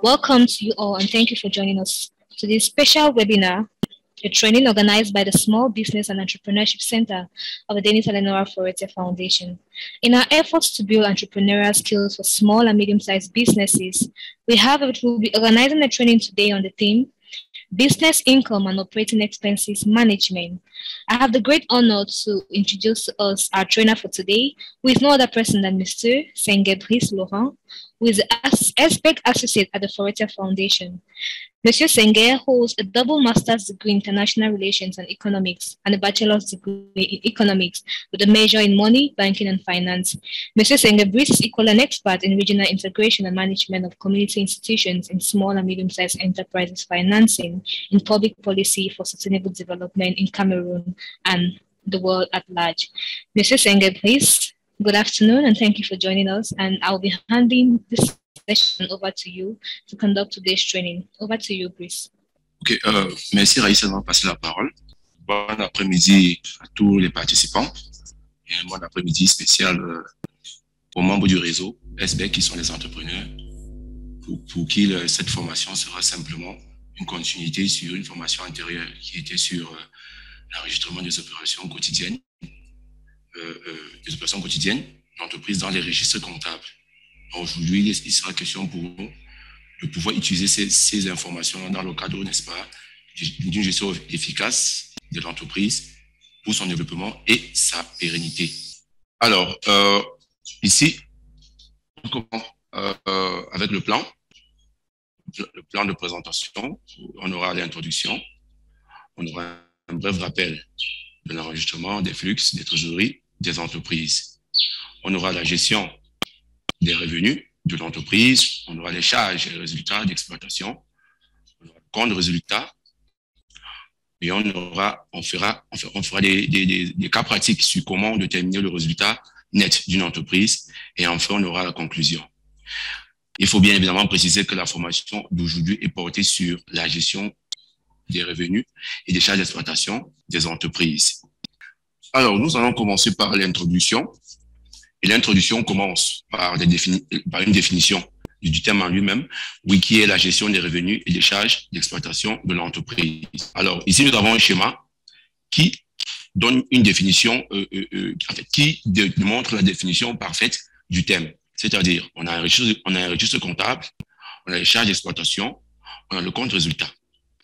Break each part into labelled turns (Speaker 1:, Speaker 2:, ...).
Speaker 1: Welcome to you all and thank you for joining us to this special webinar, a training organized by the Small Business and Entrepreneurship Center of the Dennis Eleanor Forete Foundation. In our efforts to build entrepreneurial skills for small and medium-sized businesses, we'll be organizing a training today on the theme, Business Income and Operating Expenses Management. I have the great honor to introduce to us our trainer for today, who is no other person than Mr. Sengue Brice Laurent, who is the expert associate at the Forete Foundation. Monsieur Sengue holds a double master's degree in international relations and economics and a bachelor's degree in economics with a major in money, banking, and finance. Monsieur Sengue Brice is equally an expert in regional integration and management of community institutions in small and medium-sized enterprises financing in public policy for sustainable development in Cameroon and the world at large. Monsieur Sengue Brice, good afternoon and thank you for joining us. And I'll be handing this session over to you to conduct today's training. Over to you, Brice.
Speaker 2: Ok, merci Raïssa d'avoir passé la parole. Bon après-midi à tous les participants et un bon après-midi spécial aux membres du réseau SBEC qui sont les entrepreneurs pour qui cette formation sera simplement une continuité sur une formation antérieure qui était sur l'enregistrement des opérations quotidiennes d'entreprise dans les registres comptables. Aujourd'hui, il sera question pour nous de pouvoir utiliser ces informations dans le cadre, n'est-ce pas, d'une gestion efficace de l'entreprise pour son développement et sa pérennité. Alors, ici, on commence avec le plan de présentation. On aura l'introduction, on aura un bref rappel de l'enregistrement des flux, des trésoreries, des entreprises. On aura la gestion des revenus de l'entreprise, on aura les charges et les résultats d'exploitation, on aura le compte de résultat, et on fera des cas pratiques sur comment déterminer le résultat net d'une entreprise, et enfin on aura la conclusion. Il faut bien évidemment préciser que la formation d'aujourd'hui est portée sur la gestion des revenus et des charges d'exploitation des entreprises. Alors, nous allons commencer par l'introduction. Et l'introduction commence par une définition du terme en lui-même, oui, qui est la gestion des revenus et des charges d'exploitation de l'entreprise. Alors, ici, nous avons un schéma qui donne une définition, qui démontre la définition parfaite du terme. C'est-à-dire, on a un registre comptable, on a les charges d'exploitation, on a le compte résultat.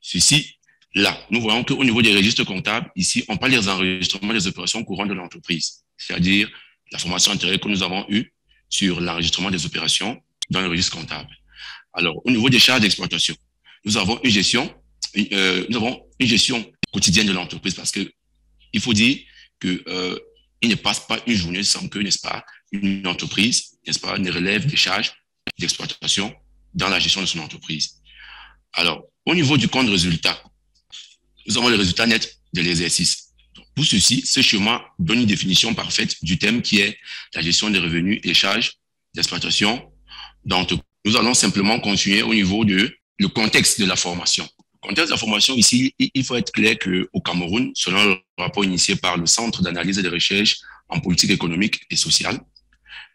Speaker 2: Ceci, là, nous voyons qu'au niveau des registres comptables, ici, on parle des enregistrements des opérations courantes de l'entreprise, c'est-à-dire la formation antérieure que nous avons eue sur l'enregistrement des opérations dans le registre comptable. Alors, au niveau des charges d'exploitation, nous avons une gestion quotidienne de l'entreprise parce que il faut dire que il ne passe pas une journée sans que, n'est-ce pas, une entreprise, n'est-ce pas, ne relève des charges d'exploitation dans la gestion de son entreprise. Alors, au niveau du compte résultat, nous avons le résultat net de l'exercice. Pour ceci, ce schéma donne une définition parfaite du thème qui est la gestion des revenus et charges d'exploitation d'entreprise. Nous allons simplement continuer au niveau du contexte de la formation. Le contexte de la formation ici, il faut être clair qu'au Cameroun, selon le rapport initié par le Centre d'analyse et de recherche en politique économique et sociale,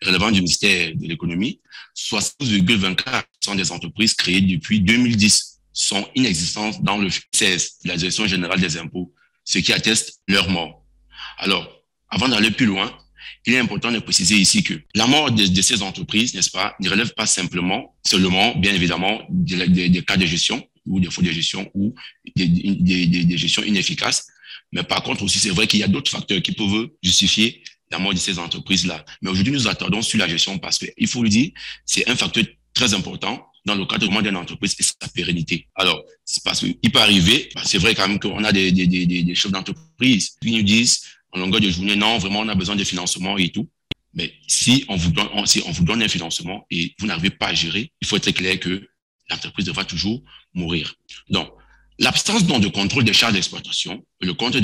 Speaker 2: relevant du ministère de l'économie, 60,24% des entreprises créées depuis 2010 sont inexistantes dans le 16 de la Direction générale des impôts, ce qui atteste leur mort. Alors, avant d'aller plus loin, il est important de préciser ici que la mort de ces entreprises, n'est-ce pas, ne relève pas seulement, bien évidemment, des cas de gestion ou des fautes de gestion ou des gestions inefficaces. Mais par contre aussi, c'est vrai qu'il y a d'autres facteurs qui peuvent justifier la mort de ces entreprises-là. Mais aujourd'hui, nous attardons sur la gestion parce qu'il faut le dire, c'est un facteur très important dans le cadre d'une entreprise et sa pérennité. Alors, c'est parce qu'il peut arriver, c'est vrai quand même qu'on a des chefs d'entreprise qui nous disent en longueur de journée, non, vraiment, on a besoin de financement et tout. Mais si on vous donne un financement et vous n'arrivez pas à gérer, il faut être clair que l'entreprise devra toujours mourir. Donc, l'absence de contrôle des charges d'exploitation et du compte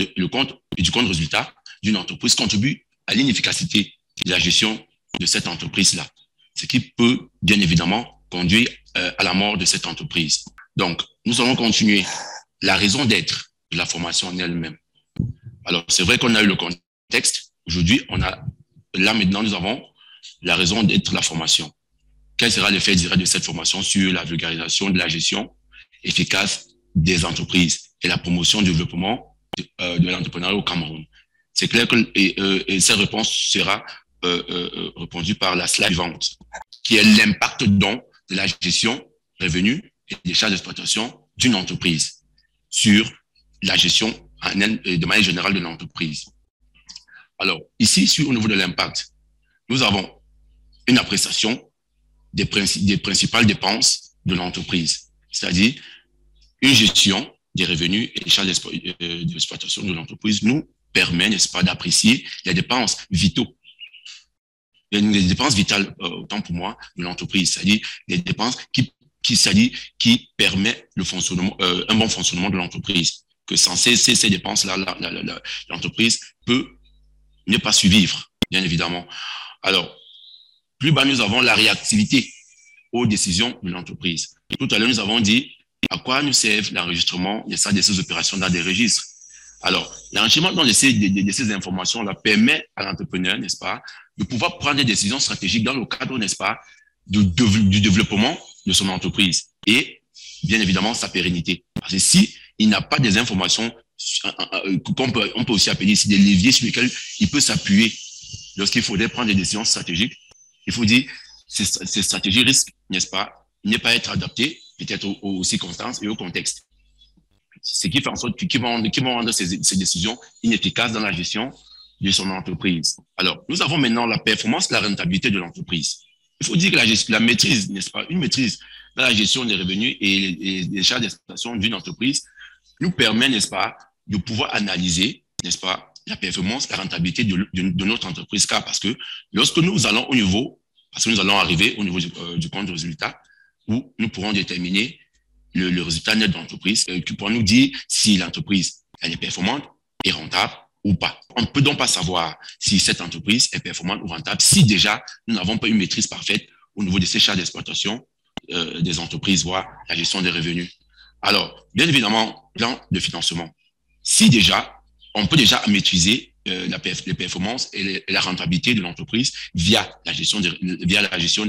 Speaker 2: résultat d'une entreprise contribue à l'inefficacité de la gestion de cette entreprise-là, ce qui peut bien évidemment conduire à la mort de cette entreprise. Donc, nous allons continuer la raison d'être de la formation en elle-même. Alors, c'est vrai qu'on a eu le contexte. Aujourd'hui, là maintenant, nous avons la raison d'être la formation. Quel sera l'effet direct de cette formation sur la vulgarisation de la gestion efficace des entreprises et la promotion du développement de l'entrepreneuriat au Cameroun? C'est clair que cette réponse sera répondue par la slide suivante, qui est l'impact donc de la gestion, revenus et des charges d'exploitation d'une entreprise sur la gestion de manière générale de l'entreprise. Alors, ici, au niveau de l'impact, nous avons une appréciation des principales dépenses de l'entreprise, c'est-à-dire une gestion des revenus et des charges d'exploitation de l'entreprise nous permet, n'est-ce pas, d'apprécier les dépenses vitaux, les dépenses vitales, autant pour moi, de l'entreprise, c'est-à-dire les dépenses qui permettent le fonctionnement, un bon fonctionnement de l'entreprise, que sans ces dépenses-là, l'entreprise peut ne pas survivre, bien évidemment. Alors, plus bas, nous avons la réactivité aux décisions de l'entreprise. Tout à l'heure, nous avons dit à quoi nous sert l'enregistrement de ces opérations dans des registres. Alors, l'enregistrement de ces informations-là permet à l'entrepreneur, n'est-ce pas, de pouvoir prendre des décisions stratégiques dans le cadre, n'est-ce pas, du développement de son entreprise et, bien évidemment, sa pérennité. Parce que si il n'a pas des informations qu'on peut aussi appeler ici des leviers sur lesquels il peut s'appuyer lorsqu'il faudrait prendre des décisions stratégiques, il faut dire ces stratégies risquent, n'est-ce pas, ne pas être adaptées peut-être aux circonstances et au contexte. Ce qui fait en sorte qu'ils vont rendre ces décisions inefficaces dans la gestion de son entreprise. Alors, nous avons maintenant la performance et la rentabilité de l'entreprise. Il faut dire que la maîtrise, n'est-ce pas, une maîtrise dans la gestion des revenus et des charges d'exploitation d'une entreprise nous permet, n'est-ce pas, de pouvoir analyser, n'est-ce pas, la performance, la rentabilité de notre entreprise. Car parce que lorsque nous allons au niveau, parce que nous allons arriver au niveau du compte de résultat, où nous pourrons déterminer le résultat net de l'entreprise, qui pourra nous dire si l'entreprise elle est performante et rentable ou pas. On ne peut donc pas savoir si cette entreprise est performante ou rentable si déjà nous n'avons pas une maîtrise parfaite au niveau de ces charges d'exploitation des entreprises, voire la gestion des revenus. Alors, bien évidemment, plan de financement. Si déjà, on peut déjà maîtriser les performances et la rentabilité de l'entreprise via la gestion des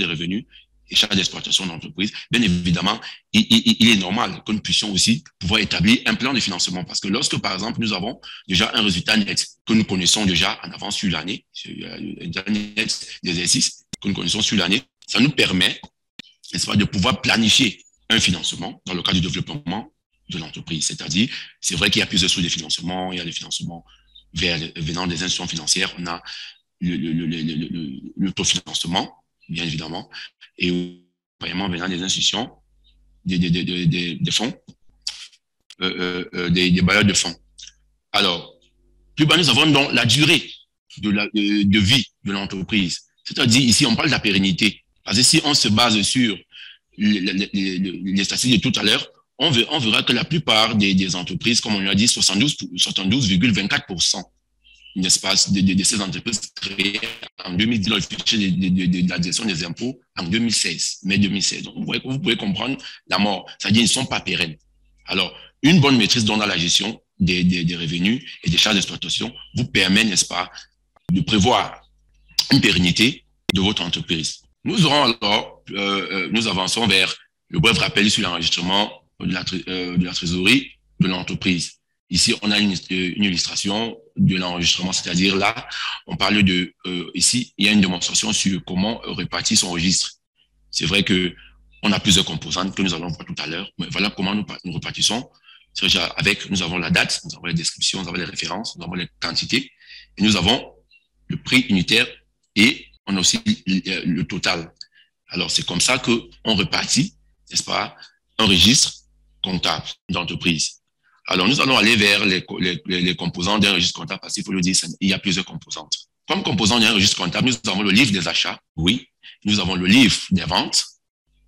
Speaker 2: revenus et charges d'exploitation de l'entreprise, bien évidemment, il est normal que nous puissions aussi pouvoir établir un plan de financement. Parce que lorsque, par exemple, nous avons déjà un résultat net que nous connaissons déjà en avance sur l'année, un net d'exercice que nous connaissons sur l'année, ça nous permet, n'est-ce pas, de pouvoir planifier un financement dans le cadre du développement de l'entreprise. C'est-à-dire, c'est vrai qu'il y a plusieurs sources de financement. Il y a le financement venant des institutions financières. On a l'autofinancement, bien évidemment, et vraiment venant des institutions, des fonds, des bailleurs de fonds. Alors, plus bas, nous avons donc la durée de vie de l'entreprise. C'est-à-dire, ici, on parle de la pérennité. Parce que si on se base sur les statistiques de tout à l'heure, on verra que la plupart des entreprises, comme on l'a dit, 72,24%, n'est-ce pas, de ces entreprises créées en 2010, dans le fichier de la direction des impôts en 2016, mai 2016. Donc, vous pouvez comprendre la mort. C'est-à-dire qu'ils ne sont pas pérennes. Alors, une bonne maîtrise dans la gestion des revenus et des charges d'exploitation vous permet, n'est-ce pas, de prévoir une pérennité de votre entreprise. Nous avançons vers le bref rappel sur l'enregistrement de la trésorerie de l'entreprise. Ici, on a une illustration de l'enregistrement, c'est-à-dire là, on parle ici, il y a une démonstration sur comment répartir son registre. C'est vrai que on a plusieurs composantes que nous allons voir tout à l'heure, mais voilà comment nous répartissons. Nous avons la date, nous avons les descriptions, nous avons les références, nous avons les quantités, et nous avons le prix unitaire et on a aussi le total. Alors, c'est comme ça qu'on répartit, n'est-ce pas, un registre comptable d'entreprise. Alors, nous allons aller vers les composants d'un registre comptable parce qu'il faut le dire, il y a plusieurs composantes. Comme composant d'un registre comptable, nous avons le livre des achats, oui. Nous avons le livre des ventes,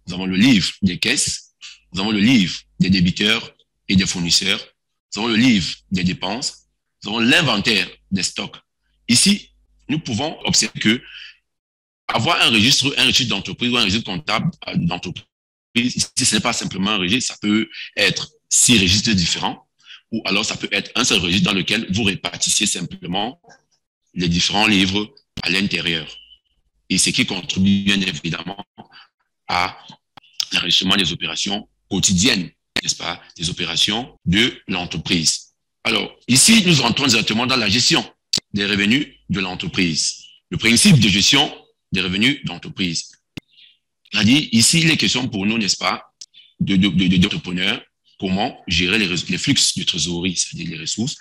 Speaker 2: nous avons le livre des caisses, nous avons le livre des débiteurs et des fournisseurs, nous avons le livre des dépenses, nous avons l'inventaire des stocks. Ici, nous pouvons observer que avoir un registre d'entreprise ou un registre comptable d'entreprise, ce n'est pas simplement un registre, ça peut être 6 registres différents, ou alors ça peut être un seul registre dans lequel vous répartissez simplement les différents livres à l'intérieur. et ce qui contribue bien évidemment à l'enrichissement des opérations quotidiennes, n'est-ce pas, des opérations de l'entreprise. Alors, ici, nous rentrons directement dans la gestion des revenus de l'entreprise. Le principe de gestion des revenus d'entreprise. C'est-à-dire, ici, il est question pour nous, n'est-ce pas, d'entrepreneurs, comment gérer les flux de trésorerie, c'est-à-dire les ressources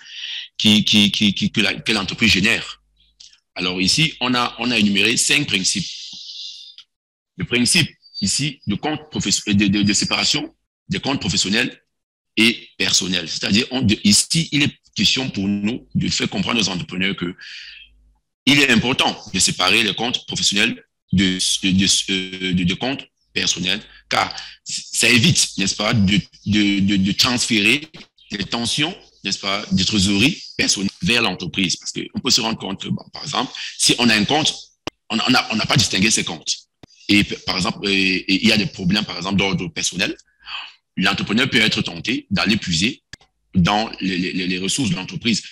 Speaker 2: que l'entreprise génère. Alors ici, on a énuméré 5 principes. Le principe ici de séparation des comptes professionnels et personnels. C'est-à-dire, ici, il est question pour nous de faire comprendre aux entrepreneurs que il est important de séparer les comptes professionnels de comptes personnels, car ça évite, n'est-ce pas, de transférer les tensions, n'est-ce pas, de trésorerie personnelle vers l'entreprise. Parce qu'on peut se rendre compte que, bon, par exemple, si on a un compte, on n'a pas distingué ces comptes. Et par exemple, il y a des problèmes, par exemple, d'ordre personnel. L'entrepreneur peut être tenté d'aller puiser dans les ressources de l'entreprise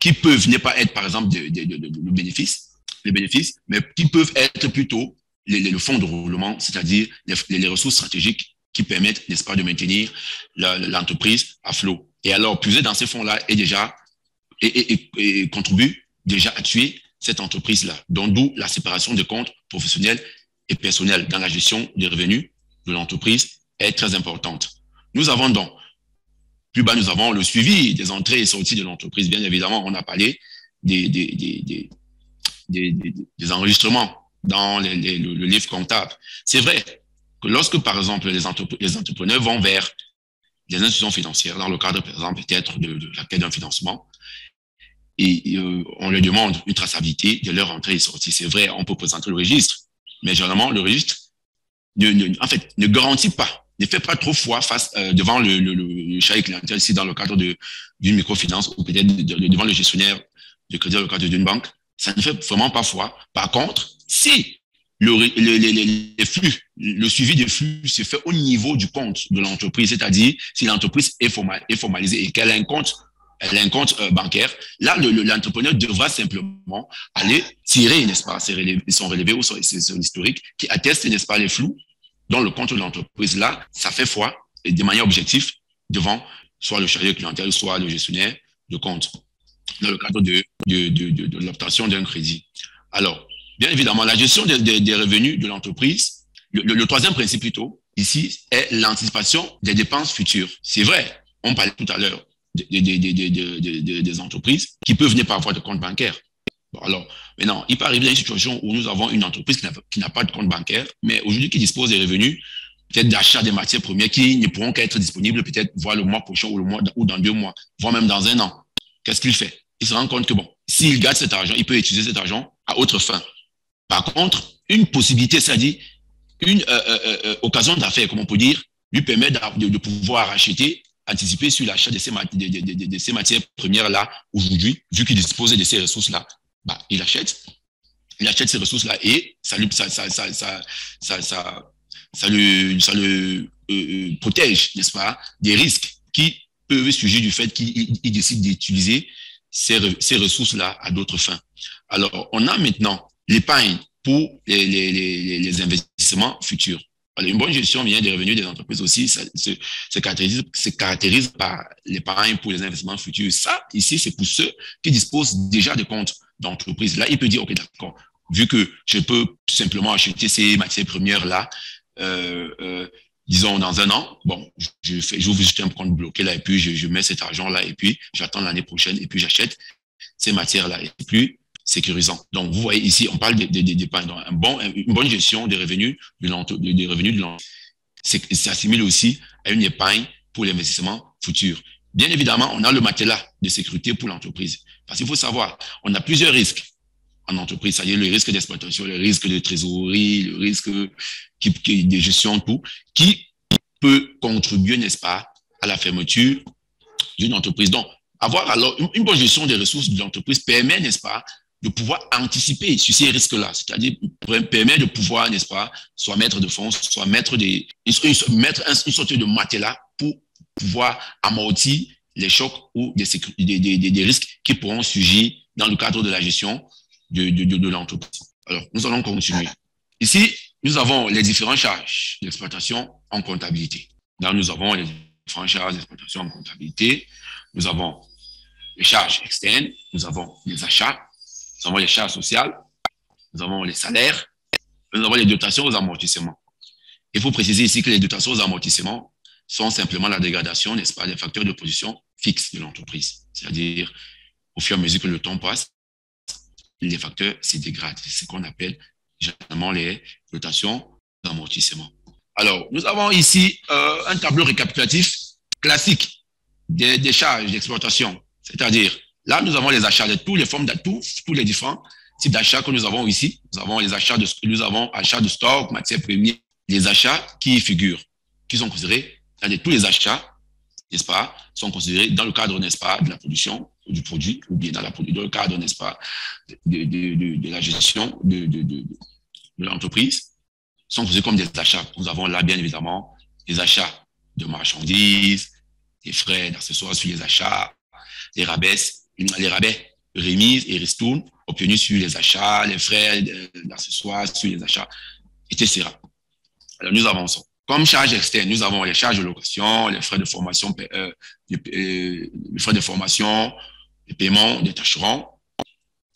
Speaker 2: qui peuvent ne pas être, par exemple, les bénéfices, mais qui peuvent être plutôt le fonds de roulement, c'est-à-dire les ressources stratégiques qui permettent, n'est-ce pas, de maintenir l'entreprise à flot. Et alors, puiser dans ces fonds-là et contribue déjà à tuer cette entreprise-là. Donc, d'où la séparation des comptes professionnels et personnels dans la gestion des revenus de l'entreprise est très importante. Nous avons donc, plus bas, nous avons le suivi des entrées et sorties de l'entreprise. Bien évidemment, on a parlé des enregistrements dans le livre comptable. C'est vrai que lorsque, par exemple, les entrepreneurs vont vers des institutions financières, dans le cadre, par exemple, peut-être de la quête d'un financement, et on leur demande une traçabilité de leur entrée et sortie. C'est vrai, on peut présenter le registre, mais généralement, le registre ne garantit pas, ne fait pas trop foi devant le chargé clientèle, ici dans le cadre d'une microfinance ou peut-être devant le gestionnaire de crédit dans le cadre d'une banque. Ça ne fait vraiment pas foi. Par contre, si les flux, le suivi des flux se fait au niveau du compte de l'entreprise, c'est-à-dire si l'entreprise est formalisée et qu'elle a un compte, bancaire, là, l'entrepreneur devra simplement aller tirer, n'est-ce pas, son relevé ou son historique qui atteste, n'est-ce pas, les flux dans le compte de l'entreprise. Là, ça fait foi et de manière objective devant soit le chargé de clientèle, soit le gestionnaire de compte dans le cadre de l'obtention d'un crédit. Alors, bien évidemment, la gestion des revenus de l'entreprise, le troisième principe plutôt, ici, est l'anticipation des dépenses futures. C'est vrai, on parlait tout à l'heure des entreprises qui peuvent ne pas avoir de compte bancaire. Bon, alors, maintenant, il peut arriver dans une situation où nous avons une entreprise qui n'a pas de compte bancaire, mais aujourd'hui qui dispose des revenus, peut-être d'achat des matières premières qui ne pourront qu'être disponibles peut-être voir le mois prochain ou dans 2 mois, voire même dans 1 an. Qu'est-ce qu'il fait? Il se rend compte que bon, s'il garde cet argent, il peut utiliser cet argent à autre fin. Par contre, une possibilité, c'est-à-dire une occasion d'affaires, comme on peut dire, lui permet de pouvoir acheter, anticiper sur l'achat de ces matières premières-là aujourd'hui, vu qu'il dispose de ces ressources-là. Bah, il achète ces ressources-là et ça le protège, n'est-ce pas, des risques qui peuvent surgir du fait qu'il décide d'utiliser ces ressources-là à d'autres fins. Alors, on a maintenant l'épargne pour les investissements futurs. Alors, une bonne gestion des revenus des entreprises aussi se caractérise par l'épargne pour les investissements futurs. Ça, ici, c'est pour ceux qui disposent déjà de comptes d'entreprise. Là, il peut dire, OK, d'accord, vu que je peux simplement acheter ces matières premières-là, disons dans 1 an, bon, j'ouvre juste un compte bloqué là et puis je mets cet argent-là et puis j'attends l'année prochaine et puis j'achète ces matières-là. Et plus sécurisant. Donc, vous voyez ici, on parle d'épargne. Une bonne gestion des revenus de l'entreprise s'assimile aussi à une épargne pour l'investissement futur. Bien évidemment, on a le matelas de sécurité pour l'entreprise. Parce qu'il faut savoir, on a plusieurs risques en entreprise, c'est-à-dire le risque d'exploitation, le risque de trésorerie, le risque de gestion, tout, qui peut contribuer, n'est-ce pas, à la fermeture d'une entreprise. Donc, avoir alors une bonne gestion des ressources de l'entreprise permet, n'est-ce pas, de pouvoir anticiper sur ces risques-là, c'est-à-dire permet de pouvoir, n'est-ce pas, soit mettre de fonds, soit mettre une sorte de matelas pour pouvoir amortir les chocs ou des risques qui pourront surgir dans le cadre de la gestion de l'entreprise. Alors, nous allons continuer. Ici, nous avons les différentes charges d'exploitation en comptabilité. Là, nous avons les différentes charges d'exploitation en comptabilité. Nous avons les charges externes, nous avons les achats, nous avons les charges sociales, nous avons les salaires, nous avons les dotations aux amortissements. Il faut préciser ici que les dotations aux amortissements sont simplement la dégradation, n'est-ce pas, des facteurs de position fixes de l'entreprise. C'est-à-dire, au fur et à mesure que le temps passe, les facteurs se dégradent. C'est ce qu'on appelle généralement les dotations aux amortissements. Alors, nous avons ici un tableau récapitulatif classique des charges d'exploitation. C'est-à-dire, là, nous avons les achats de toutes les formes, tous les différents types d'achats que nous avons ici. Nous avons les achats achats de stock, matières premières, les achats qui y figurent, qui sont considérés, c'est-à-dire tous les achats, n'est-ce pas, sont considérés dans le cadre, n'est-ce pas, de la production du produit, ou bien dans le cadre, n'est-ce pas, de la gestion de l'entreprise, sont considérés comme des achats. Nous avons là, bien évidemment, les achats de marchandises, les frais d'accessoires sur les achats, les rabais, remises et ristournes obtenus sur les achats, les frais d'accessoires sur les achats, etc. Alors, nous avançons. Comme charge externe, nous avons les charges de location, les frais de formation, les paiements des tâcherons, les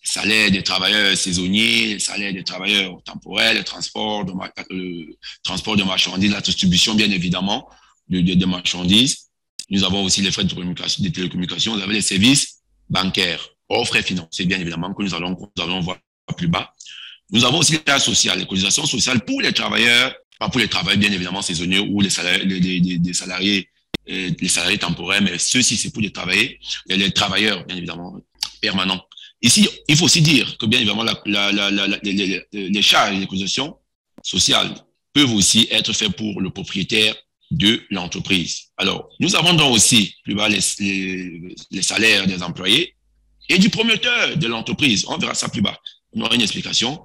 Speaker 2: salaires des travailleurs saisonniers, les salaires des travailleurs temporaires, le transport de marchandises, la distribution, bien évidemment, de marchandises. Nous avons aussi les frais de télécommunications, nous avons les services bancaires, hors frais financiers, bien évidemment, que nous allons voir plus bas. Nous avons aussi les charges sociales, les cotisations sociales pour les travailleurs, pas pour les travailleurs, bien évidemment, saisonniers ou les salariés temporaires, mais ceux-ci, c'est pour les travailleurs, bien évidemment, permanents. Ici, il faut aussi dire que, bien évidemment, les charges et les cotisations sociales peuvent aussi être faites pour le propriétaire de l'entreprise. Alors, nous avons donc aussi plus bas les salaires des employés et du promoteur de l'entreprise. On verra ça plus bas. On aura une explication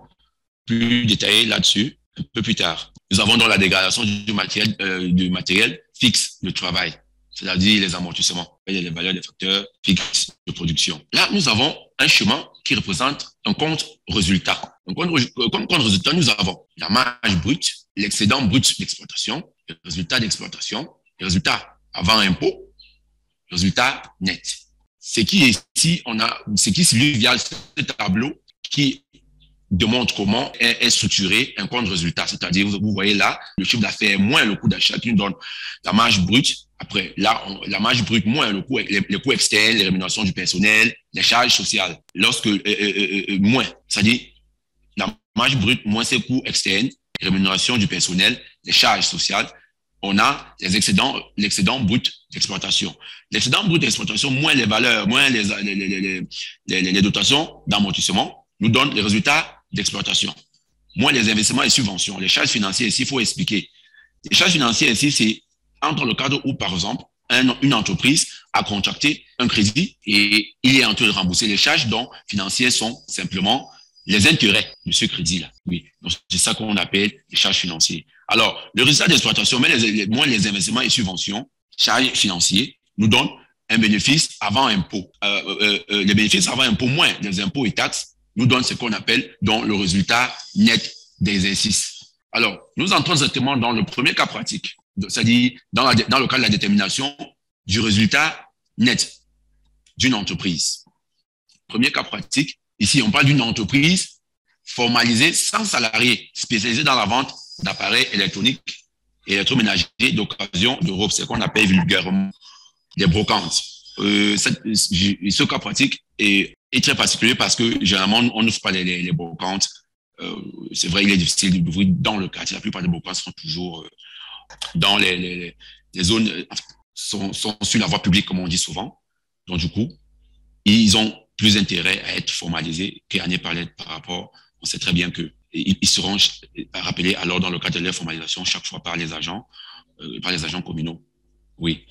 Speaker 2: plus détaillée là-dessus un peu plus tard. Nous avons donc la dégradation du matériel fixe de travail, c'est-à-dire les amortissements et les valeurs des facteurs fixes de production. Là, nous avons un schéma qui représente un compte résultat. Comme compte résultat, nous avons la marge brute, l'excédent brut d'exploitation, le résultat d'exploitation, le résultat avant impôt, le résultat net. Ce qui est ici, ce qui se lit via ce tableau qui démontre comment est structuré un compte résultat. C'est-à-dire, vous voyez là, le chiffre d'affaires moins le coût d'achat qui nous donne la marge brute. Après, là, la marge brute moins les coûts externes, les rémunérations du personnel, les charges sociales. Moins, c'est-à-dire, la marge brute moins ses coûts externes, les rémunérations du personnel, les charges sociales, on a l'excédent brut d'exploitation. L'excédent brut d'exploitation moins les valeurs, moins les dotations d'amortissement nous donne les résultats d'exploitation. Moins les investissements et subventions. Les charges financières ici, il faut expliquer. Les charges financières ici, c'est entre le cadre où, par exemple, une entreprise a contracté un crédit et il est en train de rembourser les charges dont financières sont simplement les intérêts de ce crédit-là. Oui, donc c'est ça qu'on appelle les charges financières. Alors, le résultat d'exploitation, moins les investissements et subventions, charges financières, nous donne un bénéfice avant impôt. Les bénéfices avant impôt moins les impôts et taxes nous donnent ce qu'on appelle donc le résultat net d'exercice. Alors, nous entrons directement dans le premier cas pratique, c'est-à-dire dans le cas de la détermination du résultat net d'une entreprise. Premier cas pratique, ici on parle d'une entreprise formalisée sans salariés, spécialisée dans la vente d'appareils électroniques et électroménagers d'occasion d'Europe, c'est ce qu'on appelle vulgairement des brocantes. Ce cas pratique est très particulier parce que généralement on n'ouvre pas les brocantes. C'est vrai, il est difficile d'ouvrir dans le quartier. La plupart des brocantes sont toujours dans les zones, sont sur la voie publique, comme on dit souvent. Donc du coup, ils ont plus intérêt à être formalisés qu'à n'y parler par rapport. On sait très bien que ils seront rappelés alors dans le cadre de leur formalisation chaque fois par les agents communaux. Oui.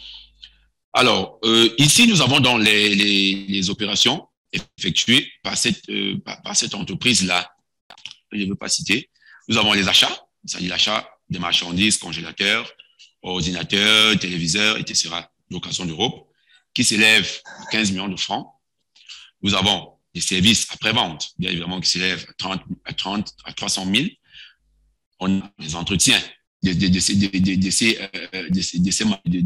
Speaker 2: Alors, ici, nous avons dans les opérations effectuées par cette entreprise-là, je ne veux pas citer. Nous avons les achats, c'est-à-dire l'achat des marchandises, congélateurs, ordinateurs, téléviseurs, etc., d'occasion d'Europe, qui s'élève à 15 millions de francs. Nous avons des services après-vente, bien évidemment, qui s'élèvent à 300 000. On a les entretiens de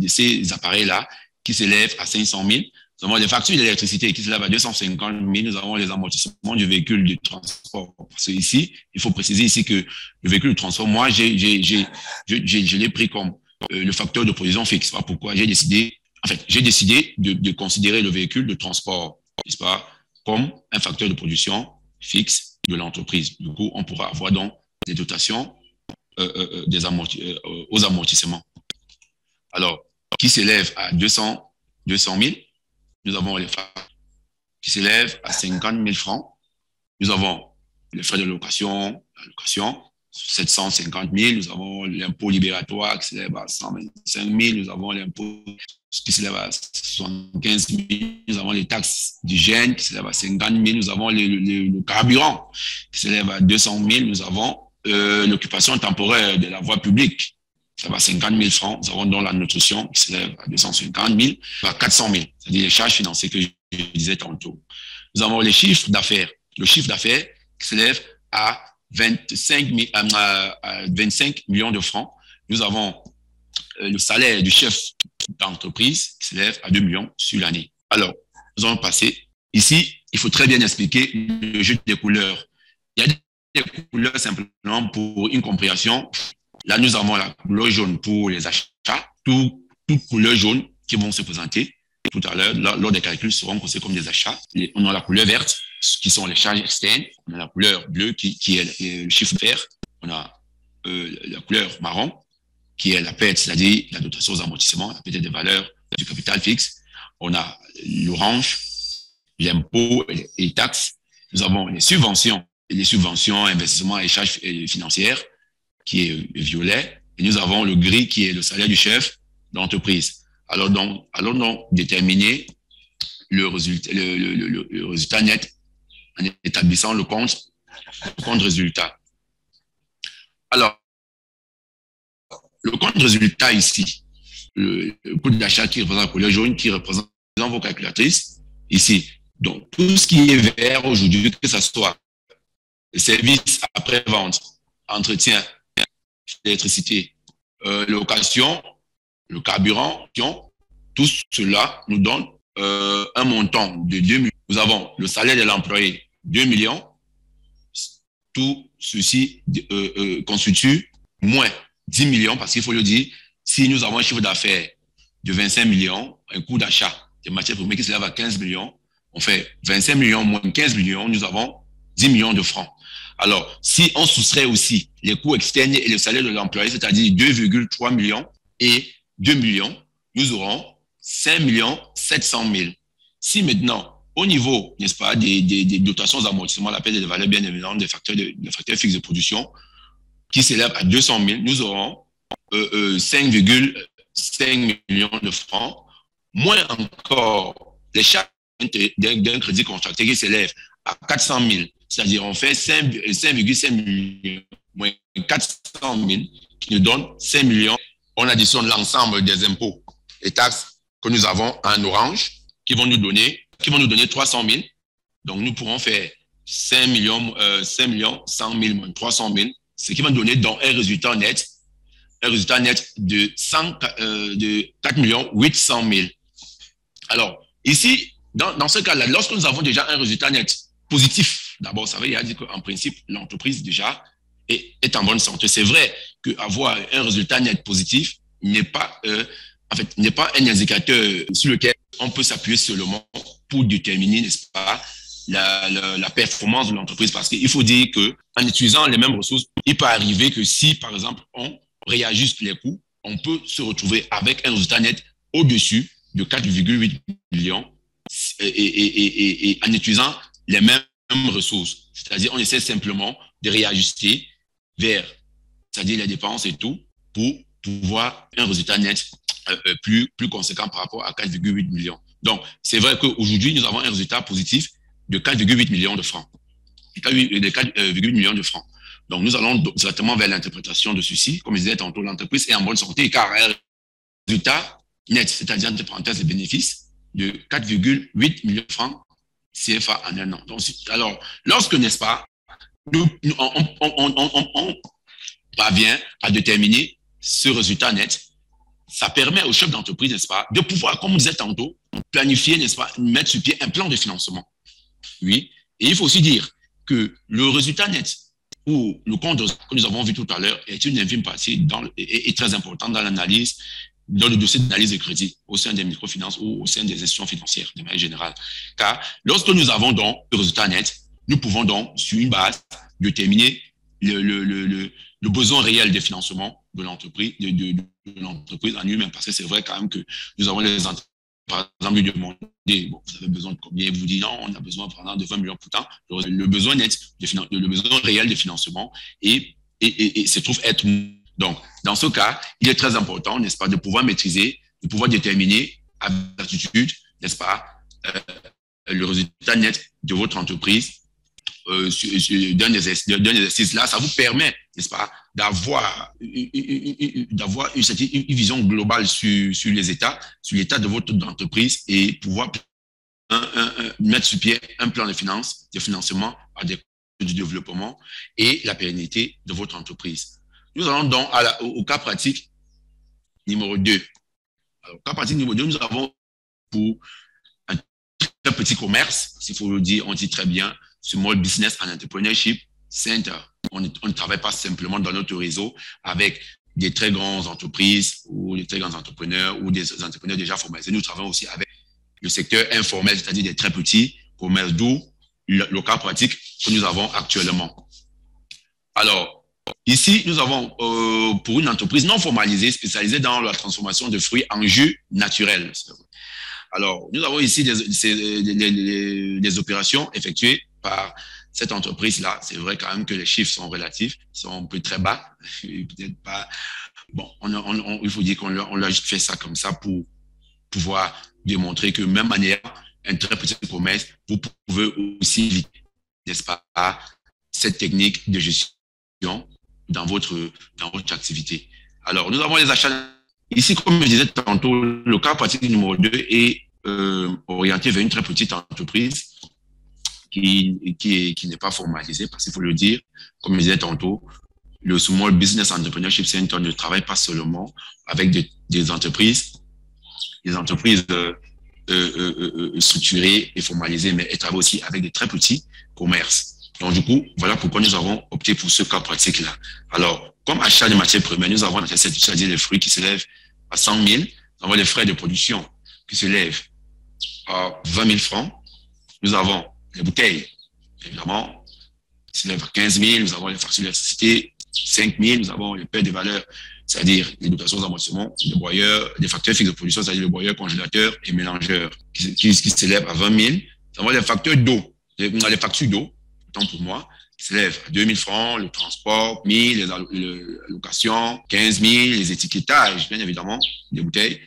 Speaker 2: ces appareils-là qui s'élèvent à 500 000. Nous avons les factures d'électricité qui s'élèvent à 250 000. Nous avons les amortissements du véhicule de transport. Parce que ici, il faut préciser ici que le véhicule de transport, moi, je l'ai pris comme le facteur de production fixe. Voilà pourquoi j'ai décidé de considérer le véhicule de transport, n'est-ce pas, comme un facteur de production fixe de l'entreprise. Du coup, on pourra avoir donc des dotations aux amortissements. Alors, qui s'élève à 200 000, nous avons les factures qui s'élèvent à 50 000 francs. Nous avons les frais de location, la location, 750 000. Nous avons l'impôt libératoire qui s'élève à 125 000. Nous avons l'impôt qui s'élève à 75 000. Nous avons les taxes d'hygiène qui s'élèvent à 50 000. Nous avons le carburant qui s'élève à 200 000. Nous avons l'occupation temporaire de la voie publique, ça va à 50 000 francs. Nous avons donc la nutrition qui s'élève à 250 000, à 400 000, c'est-à-dire les charges financières que je disais tantôt. Nous avons les chiffres d'affaires. Le chiffre d'affaires qui s'élève à 25 millions de francs. Nous avons le salaire du chef d'entreprise qui s'élève à 2 millions sur l'année. Alors, nous allons passer. Ici, il faut très bien expliquer le jeu des couleurs. Il y a des couleurs simplement pour une compréhension. Là, nous avons la couleur jaune pour les achats. Toutes couleurs jaunes qui vont se présenter tout à l'heure, lors des calculs, seront considérées comme des achats. On a la couleur verte, qui sont les charges externes. On a la couleur bleue, qui est le chiffre d'affaires. On a la couleur marron, qui est la perte, c'est-à-dire la dotation aux amortissements, la perte des valeurs du capital fixe. On a l'orange, l'impôt et les taxes. Nous avons les subventions, investissements et charges financières, qui est le violet. Et nous avons le gris, qui est le salaire du chef d'entreprise. Alors donc, déterminer le résultat net en établissant le compte résultat. Alors, le compte résultat ici, le coût d'achat qui représente la couleur jaune, qui représente dans vos calculatrices, ici. Donc, tout ce qui est vert aujourd'hui, que ce soit services après-vente, entretien, l'électricité, location, le carburant, tout cela nous donne un montant de 2 millions. Nous avons le salaire de l'employé, 2 millions. Tout ceci constitue moins 10 millions, parce qu'il faut le dire, si nous avons un chiffre d'affaires de 25 millions, un coût d'achat des matières premières qui s'élève à 15 millions, on fait 25 millions moins 15 millions, nous avons 10 millions de francs. Alors, si on soustrait aussi les coûts externes et le salaire de l'employé, c'est-à-dire 2,3 millions et 2 millions, nous aurons 5 700 000. Si maintenant, au niveau, n'est-ce pas, des dotations aux amortissements, la perte de valeur, bien évidemment, des facteurs fixes de production, qui s'élèvent à 200 000, nous aurons 5,5 millions de francs, moins encore les charges d'un crédit contracté qui s'élève à 400 000. C'est-à-dire, on fait 5,5 millions moins 400 000 qui nous donne 5 millions. On additionne l'ensemble des impôts et taxes que nous avons en orange qui vont nous donner 300 000. Donc, nous pourrons faire 5 millions 100 000 moins 300 000, ce qui va nous donner donc un résultat net de 4 800 000. Alors, ici, dans ce cas-là, lorsque nous avons déjà un résultat net positif, d'abord, ça veut dire qu'en principe, l'entreprise déjà est en bonne santé. C'est vrai qu'avoir un résultat net positif n'est pas un indicateur sur lequel on peut s'appuyer seulement pour déterminer, n'est-ce pas, la performance de l'entreprise. Parce qu'il faut dire qu'en utilisant les mêmes ressources, il peut arriver que si, par exemple, on réajuste les coûts, on peut se retrouver avec un résultat net au-dessus de 4,8 millions et en utilisant les mêmes ressources. C'est-à-dire, on essaie simplement de réajuster vers, c'est-à-dire les dépenses et tout, pour pouvoir un résultat net plus conséquent par rapport à 4,8 millions. Donc, c'est vrai qu'aujourd'hui, nous avons un résultat positif de 4,8 millions de francs. De 4,8 millions de francs. Donc, nous allons directement vers l'interprétation de ceci. Comme je disais tantôt, l'entreprise est en bonne santé car un résultat net, c'est-à-dire entre parenthèses les bénéfices, de 4,8 millions de francs CFA en un an. Donc, alors, lorsque, n'est-ce pas, on parvient à déterminer ce résultat net, ça permet au chef d'entreprise, n'est-ce pas, de pouvoir, comme on disait tantôt, planifier, n'est-ce pas, mettre sur pied un plan de financement. Oui. Et il faut aussi dire que le résultat net ou le compte que nous avons vu tout à l'heure est une infime partie est très importante dans l'analyse, dans le dossier d'analyse de crédit au sein des microfinances ou au sein des institutions financières de manière générale. Car lorsque nous avons donc le résultat net, nous pouvons donc, sur une base, déterminer le besoin réel de financement de l'entreprise, de l'entreprise en lui-même, parce que c'est vrai quand même que nous avons les entreprises, par exemple, lui demander, bon, vous avez besoin de combien? Vous dites non, on a besoin pendant de 20 millions pour temps. Le besoin net, le besoin réel de financement et se trouve être. Donc, dans ce cas, il est très important, n'est-ce pas, de pouvoir maîtriser, de pouvoir déterminer avec certitude, n'est-ce pas, le résultat net de votre entreprise d'un exercice là. Ça vous permet, n'est-ce pas, d'avoir une vision globale sur les états, sur l'état de votre entreprise et pouvoir mettre sur pied un plan de financement adéquat du développement et la pérennité de votre entreprise. Nous allons donc au cas pratique numéro 2. Alors, cas pratique numéro 2, nous avons pour un très petit commerce, s'il faut le dire, on dit très bien, Small Business and Entrepreneurship Center. On ne travaille pas simplement dans notre réseau avec des très grandes entreprises ou des très grands entrepreneurs ou des entrepreneurs déjà formalisés. Nous travaillons aussi avec le secteur informel, c'est-à-dire des très petits commerces, d'où le cas pratique que nous avons actuellement. Alors, ici, nous avons pour une entreprise non formalisée spécialisée dans la transformation de fruits en jus naturel. Alors, nous avons ici des opérations effectuées par cette entreprise-là. C'est vrai quand même que les chiffres sont relatifs, sont un peu très bas. Peut-être pas. Bon, il faut dire qu'on l'a juste fait ça comme ça pour pouvoir démontrer que même en ayant un très petit commerce, vous pouvez aussi, n'est-ce pas, cette technique de gestion dans votre activité. Alors, nous avons les achats. Ici, comme je disais tantôt, le cas pratique numéro 2 est orienté vers une très petite entreprise qui n'est pas formalisée, parce qu'il faut le dire, comme je disais tantôt, le Small Business Entrepreneurship Center ne travaille pas seulement avec des entreprises structurées et formalisées, mais elle travaille aussi avec des très petits commerces. Donc, du coup, voilà pourquoi nous avons opté pour ce cas pratique-là. Alors, comme achat de matières premières, nous avons c'est-à-dire les fruits qui s'élèvent à 100 000, nous avons les frais de production qui s'élèvent à 20 000 francs, nous avons les bouteilles, évidemment, qui s'élèvent à 15 000, nous avons les factures d'électricité, 5 000, nous avons les paies de valeur, c'est-à-dire les dotations d'amortissement, les broyeurs, les facteurs fixes de production, c'est-à-dire les broyeurs, congélateurs et mélangeurs, qui s'élèvent à 20 000. Nous avons les facteurs d'eau, les factures d'eau, autant pour moi, qui s'élèvent à 2 000 francs, le transport, 1 000, les allocations, 15 000, les étiquetages, bien évidemment, des bouteilles,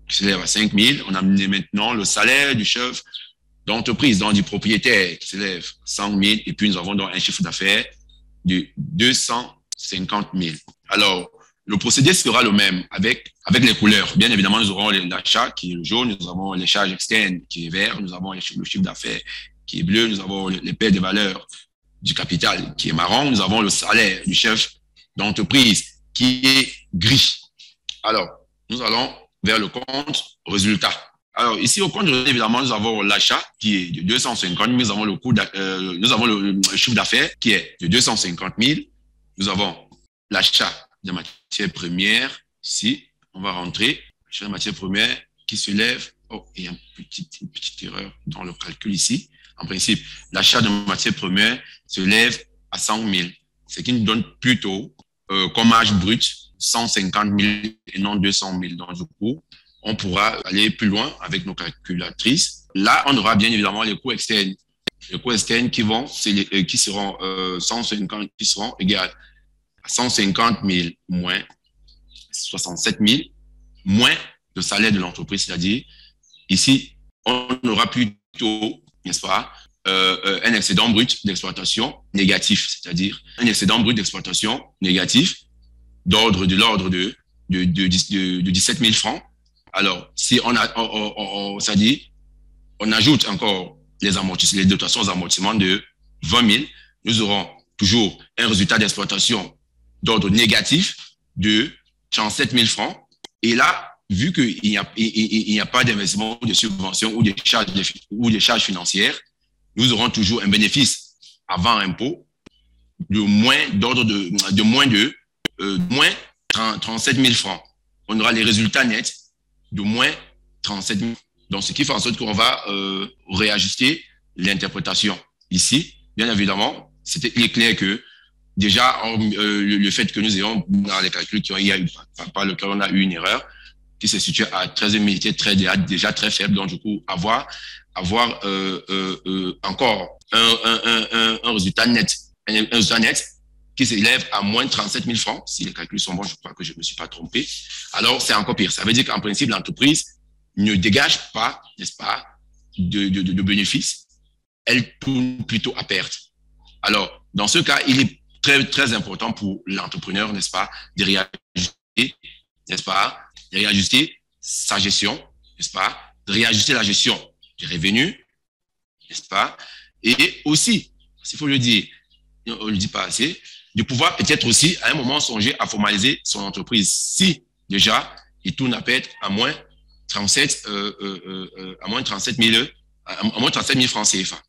Speaker 2: qui s'élèvent à 5 000. On a maintenant le salaire du chef d'entreprise, donc du propriétaire, qui s'élève à 100 000. Et puis, nous avons donc un chiffre d'affaires de 250 000. Alors, le procédé sera le même avec les couleurs. Bien évidemment, nous aurons l'achat qui est le jaune, nous avons les charges externes qui est vert, nous avons le chiffre d'affaires qui est bleu, nous avons les paires de valeur du capital qui est marron, nous avons le salaire du chef d'entreprise qui est gris. Alors, nous allons vers le compte résultat. Alors, ici, au compte résultat, évidemment, nous avons l'achat qui est de 250 000, nous avons nous avons le chiffre d'affaires qui est de 250 000, nous avons l'achat de matières premières. Ici, on va rentrer, l'achat de matières premières qui se lève. Oh, il y a une petite erreur dans le calcul ici. En principe, l'achat de matières premières se lève à 100 000, ce qui nous donne plutôt comme marge brute 150 000 et non 200 000. Donc, du coup, on pourra aller plus loin avec nos calculatrices. Là, on aura bien évidemment les coûts externes. Les coûts externes qui seront 150, qui seront égales à 150 000 moins 67 000 moins le salaire de l'entreprise. C'est-à-dire, ici, on aura plutôt, n'est-ce pas, un excédent brut d'exploitation négatif, c'est-à-dire un excédent brut d'exploitation négatif de l'ordre de 17 000 francs. Alors, si c'est-à-dire, on ajoute encore les dotations aux amortissements de 20 000, nous aurons toujours un résultat d'exploitation d'ordre négatif de 37 000 francs. Et là, vu qu'il n'y a pas d'investissement ou de subvention ou des charges financières, nous aurons toujours un bénéfice avant impôt de moins 37 000 francs. On aura les résultats nets de moins 37 000. Donc, ce qui fait en sorte qu'on va réajuster l'interprétation. Ici, bien évidemment, il est clair que déjà, le fait que nous ayons dans les calculs par lequel on a eu une erreur, qui se situe à 13 000 était déjà très faible. Donc, du coup, avoir encore un résultat net, qui s'élève à moins 37 000 francs. Si les calculs sont bons, je crois que je ne me suis pas trompé. Alors, c'est encore pire. Ça veut dire qu'en principe, l'entreprise ne dégage pas, n'est-ce pas, de bénéfices. Elle tourne plutôt à perte. Alors, dans ce cas, il est très, très important pour l'entrepreneur, n'est-ce pas, de réajuster, n'est-ce pas, de réajuster sa gestion, n'est-ce pas, de réajuster la gestion des revenus, n'est-ce pas, et aussi, s'il faut le dire, on ne le dit pas assez, de pouvoir peut-être aussi à un moment songer à formaliser son entreprise. Si déjà il tourne à perte à moins 37 000 francs CFA.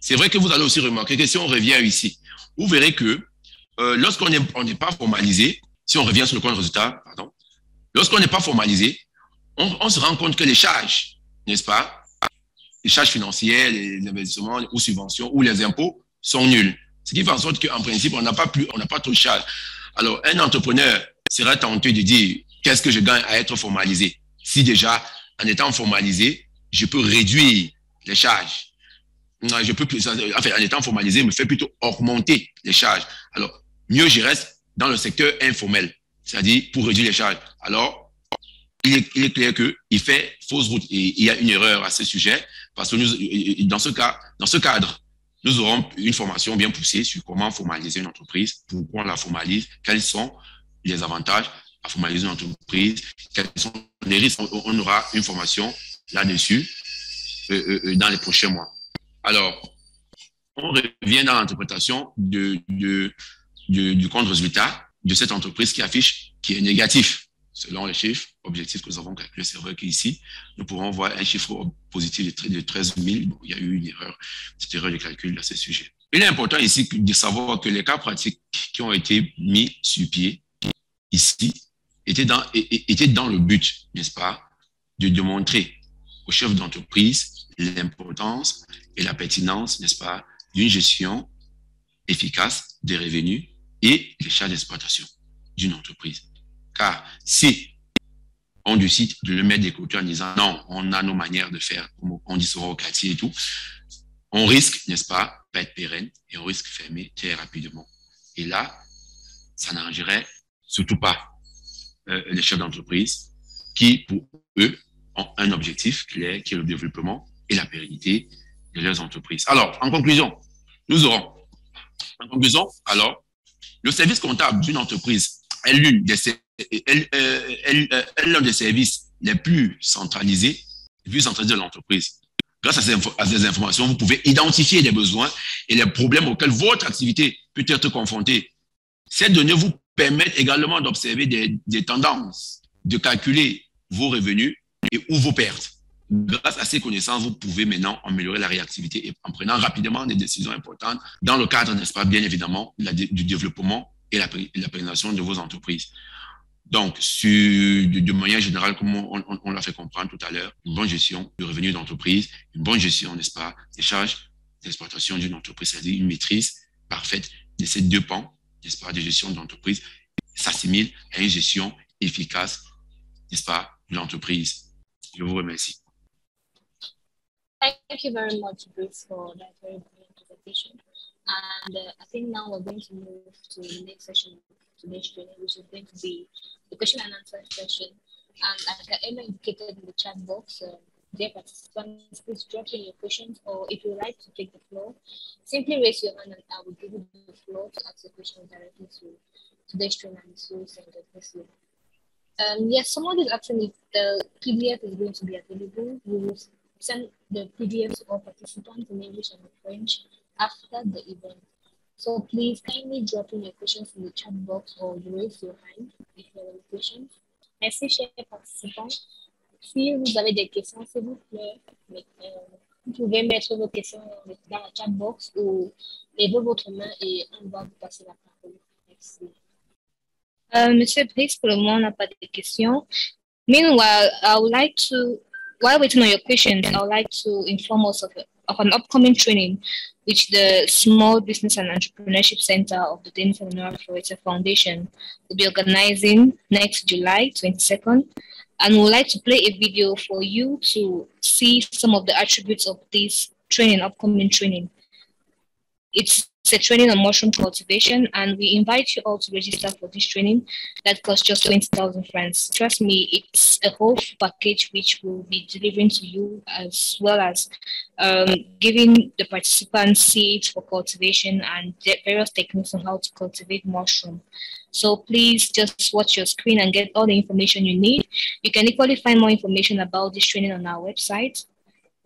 Speaker 2: C'est vrai que vous allez aussi remarquer que si on revient ici, vous verrez que lorsqu'on n'est pas formalisé, si on revient sur le compte de résultat, pardon, lorsqu'on n'est pas formalisé, on se rend compte que les charges, n'est-ce pas, les charges financières, les investissements ou subventions ou les impôts sont nuls. Ce qui fait en sorte qu'en principe, on n'a pas trop de charges. Alors, un entrepreneur sera tenté de dire qu'est-ce que je gagne à être formalisé. Si déjà, en étant formalisé, je peux réduire les charges. En étant formalisé, me fait plutôt augmenter les charges. Alors, mieux je reste dans le secteur informel, c'est-à-dire pour réduire les charges. Alors, il est clair qu'il fait fausse route et il y a une erreur à ce sujet parce que dans ce cadre, nous aurons une formation bien poussée sur comment formaliser une entreprise, pourquoi on la formalise, quels sont les avantages à formaliser une entreprise, quels sont les risques. On aura une formation là-dessus dans les prochains mois. Alors, on revient dans l'interprétation du compte résultat de cette entreprise qui est négatif. Selon les chiffres objectifs que nous avons calculés, c'est vrai qu'ici, nous pourrons voir un chiffre positif de 13 000. Bon, il y a eu une erreur, cette erreur de calcul à ce sujet. Il est important ici de savoir que les cas pratiques qui ont été mis sur pied ici étaient dans le but, n'est-ce pas, de démontrer aux chefs d'entreprise l'importance et la pertinence, n'est-ce pas, d'une gestion efficace des revenus et des charges d'exploitation d'une entreprise. Car si on décide de le mettre de côté en disant non, on a nos manières de faire, comme on dit souvent au quartier et tout, on risque, n'est-ce pas, pas être pérenne et on risque de fermer très rapidement. Et là, ça n'arrangerait surtout pas les chefs d'entreprise qui, pour eux, ont un objectif clair qui est le développement et la pérennité de leurs entreprises. Alors, en conclusion, le service comptable d'une entreprise est l'un des services les plus centralisés de l'entreprise. Grâce à ces informations, vous pouvez identifier les besoins et les problèmes auxquels votre activité peut être confrontée. Ces données vous permettent également d'observer des tendances, de calculer vos revenus et ou vos pertes. Grâce à ces connaissances, vous pouvez maintenant améliorer la réactivité en prenant rapidement des décisions importantes dans le cadre, n'est-ce pas, bien évidemment, du développement et la pérennisation de vos entreprises. Donc, de manière générale, comme on l'a fait comprendre tout à l'heure, une bonne gestion de revenus d'entreprise, une bonne gestion, n'est-ce pas, des charges d'exploitation d'une entreprise, c'est-à-dire une maîtrise parfaite de ces deux pans, n'est-ce pas, de gestion d'entreprise, s'assimile à une gestion efficace, n'est-ce pas, de l'entreprise. Je vous remercie.
Speaker 1: Thank you very much, Bruce, for that very brilliant presentation. And I think now we're going to move to the next session of today's training, which is going to be the question and answer session. And like I earlier indicated in the chat box, dear participants, please drop in your questions, or if you would like to take the floor, simply raise your hand and I will give you the floor to ask the question directly to today's trainer, Ms. Wilson. Yes, someone is asking if the PDF is going to be available. We will send the PDFs to all participants in English and French after the event. So please kindly drop in your questions in the chat box or you raise your hand if you have any questions. Merci, chers participants. Si vous avez des questions, s'il vous plaît, vous pouvez mettre vos questions dans la chat box ou levez votre main et on va vous passer la parole. Merci. Monsieur Brice, pour le moment, on n'a pas de questions. Meanwhile, I would like to, while waiting on your questions, I would like to inform us of an upcoming training which the Small Business and Entrepreneurship Center of the Denis Eleanor Ferreira Foundation will be organizing next July 22nd. And we would like to play a video for you to see some of the attributes of this training, upcoming training. It's a training on mushroom cultivation, and we invite you all to register for this training that costs just 20,000 francs. Trust me, it's a whole package which will be delivering to you, as well as giving the participants seeds for cultivation and various techniques on how to cultivate mushroom. So please just watch your screen and get all the information you need. You can equally find more information about this training on our website,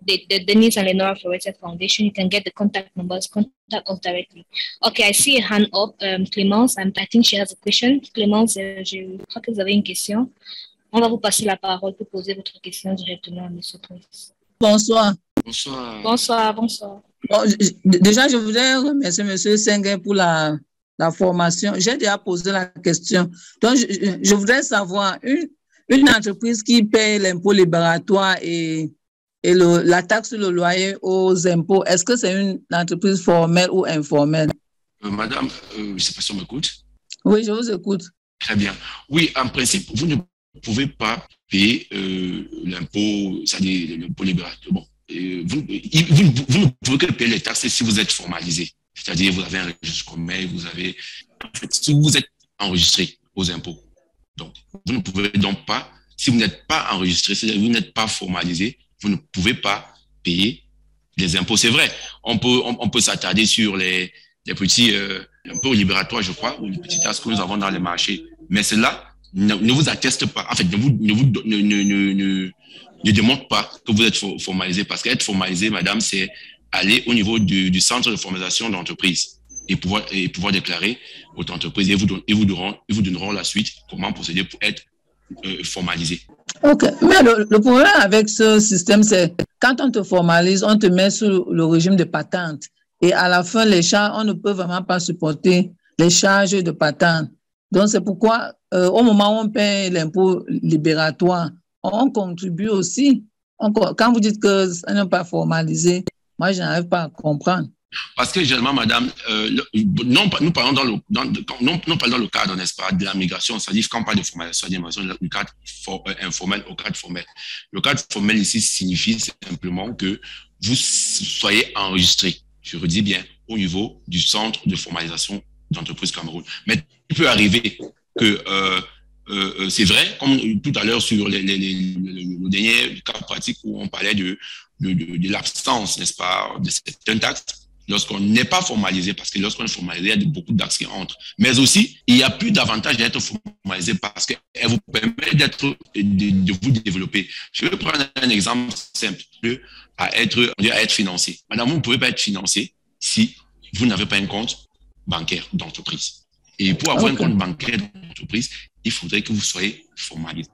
Speaker 1: the Denis and Lenora Ferreira Foundation. You can get the contact numbers, contact us directly. Okay, I see a hand up, Clémence, and I think she has a question. Clémence, je crois que vous avez une question. On va vous passer la parole pour poser votre question directement à M. Brice.
Speaker 3: Bonsoir.
Speaker 2: Bonsoir.
Speaker 1: Bonsoir, bonsoir.
Speaker 3: Bon, déjà, je voudrais remercier M. Senghor pour la formation. J'ai déjà posé la question. Donc, je voudrais savoir, une entreprise qui paye l'impôt libératoire et la taxe sur le loyer aux impôts, est-ce que c'est une entreprise formelle ou informelle?
Speaker 2: Madame, je ne sais pas si on m'écoute.
Speaker 3: Oui, je vous écoute.
Speaker 2: Très bien. Oui, en principe, vous ne pouvez pas payer l'impôt, c'est-à-dire l'impôt libératoire. Bon, vous ne pouvez que payer les taxes si vous êtes formalisé. C'est-à-dire, vous avez un registre commun, si vous êtes enregistré aux impôts. Donc, vous ne pouvez donc pas, si vous n'êtes pas enregistré, c'est-à-dire vous n'êtes pas formalisé, vous ne pouvez pas payer les impôts. C'est vrai, on peut s'attarder sur les petits impôts libératoires, je crois, ou les petits taxes que nous avons dans les marchés. Mais cela ne vous atteste pas, en fait, ne démontre pas que vous êtes formalisé. Parce qu'être formalisé, madame, c'est aller au niveau du centre de formalisation d'entreprise et pouvoir déclarer votre entreprise et vous donneront la suite, comment procéder pour être formalisé.
Speaker 3: Ok, mais le problème avec ce système, c'est quand on te formalise, on te met sous le régime de patente et à la fin, les charges, on ne peut vraiment pas supporter les charges de patente. Donc, c'est pourquoi au moment où on paie l'impôt libératoire, on contribue aussi. Quand vous dites que ça n'est pas formalisé, moi, je n'arrive pas à comprendre.
Speaker 2: Parce que généralement, madame, nous parlons dans le cadre, n'est-ce pas, de la migration, c'est-à-dire quand on parle de formalisation, du cadre informel au cadre formel. Le cadre formel ici signifie simplement que vous soyez enregistré, je redis bien, au niveau du centre de formalisation d'entreprise Cameroun. Mais il peut arriver que, c'est vrai, comme tout à l'heure sur le dernier cas pratique où on parlait de l'absence, n'est-ce pas, de certaines taxes, lorsqu'on n'est pas formalisé, parce que lorsqu'on est formalisé, il y a beaucoup d'axes qui entrent. Mais aussi, il n'y a plus d'avantage d'être formalisé parce qu'elle vous permet de vous développer. Je vais prendre un exemple simple, à être financé. Madame, vous ne pouvez pas être financé si vous n'avez pas un compte bancaire d'entreprise. Et pour avoir un compte bancaire d'entreprise, il faudrait que vous soyez formalisé.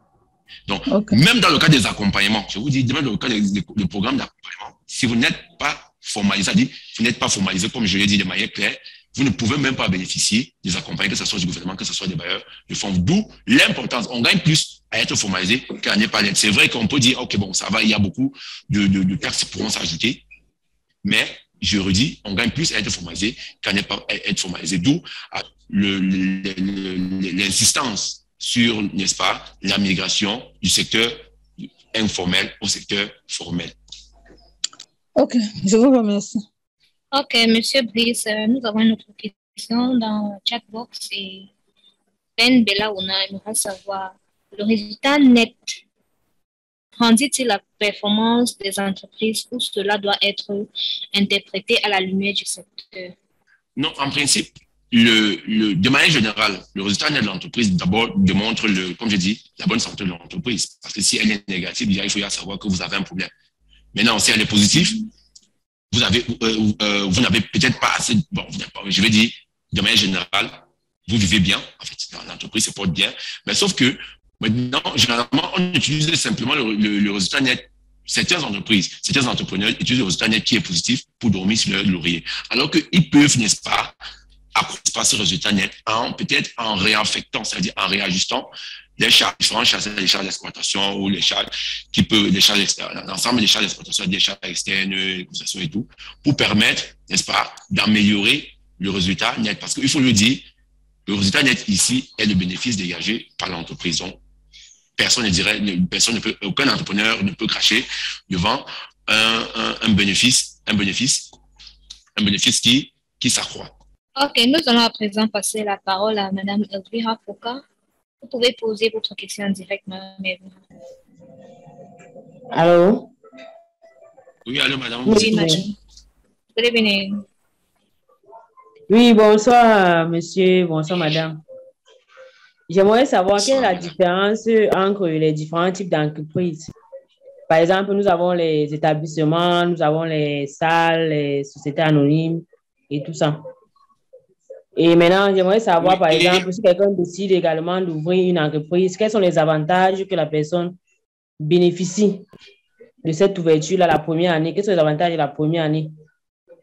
Speaker 2: Donc, même dans le cas des accompagnements, je vous dis, même dans le cas des programmes d'accompagnement, si vous n'êtes pas formalisé, vous n'êtes pas formalisé, comme je l'ai dit de manière claire, vous ne pouvez même pas bénéficier des accompagnements, que ce soit du gouvernement, que ce soit des bailleurs de fonds. D'où l'importance. On gagne plus à être formalisé qu'à ne pas l'être. C'est vrai qu'on peut dire, OK, bon, ça va, il y a beaucoup de taxes qui pourront s'ajouter, mais je redis, on gagne plus à être formalisé qu'à ne pas être formalisé. D'où l'insistance sur, n'est-ce pas, la migration du secteur informel au secteur formel.
Speaker 3: Ok, je vous remercie.
Speaker 1: Ok, Monsieur Brice, nous avons une autre question dans le chat box et Ben Belaouna aimerait savoir le résultat net rendit-il la performance des entreprises ou cela doit être interprété à la lumière du secteur?
Speaker 2: Non, en principe, de manière générale, le résultat net de l'entreprise d'abord démontre, comme je dis, la bonne santé de l'entreprise. Parce que si elle est négative, il faut savoir que vous avez un problème. Maintenant, si elle est positive, vous n'avez peut-être pas assez, bon, je vais dire, de manière générale, vous vivez bien, en fait, l'entreprise se porte bien, mais sauf que maintenant, généralement, on utilise simplement le résultat net. Certaines entreprises, certains entrepreneurs utilisent le résultat net qui est positif pour dormir sur leur laurier. Alors qu'ils peuvent, n'est-ce pas, accroître ce résultat net peut-être en réaffectant, c'est-à-dire en réajustant les charges, différentes charges, les charges d'exploitation ou les charges l'ensemble des charges d'exploitation, des charges externes, les concessions et tout, pour permettre, n'est-ce pas, d'améliorer le résultat net. Parce qu'il faut le dire, le résultat net ici est le bénéfice dégagé par l'entreprise. Donc, aucun entrepreneur ne peut cracher devant un bénéfice qui s'accroît.
Speaker 1: Ok, nous allons à présent passer la parole à Madame Elvira Foka. Vous pouvez poser votre question en direct, Madame Elvira.
Speaker 4: Allô?
Speaker 2: Oui, allô, Madame.
Speaker 1: Oui, Madame. Good evening.
Speaker 4: Oui, bonsoir, monsieur, bonsoir, madame. J'aimerais savoir quelle est la différence entre les différents types d'entreprises. Par exemple, nous avons les établissements, nous avons les salles, les sociétés anonymes et tout ça. Et maintenant, j'aimerais savoir, par exemple, si quelqu'un décide également d'ouvrir une entreprise, quels sont les avantages que la personne bénéficie de cette ouverture-là la première année? Quels sont les avantages de la première année?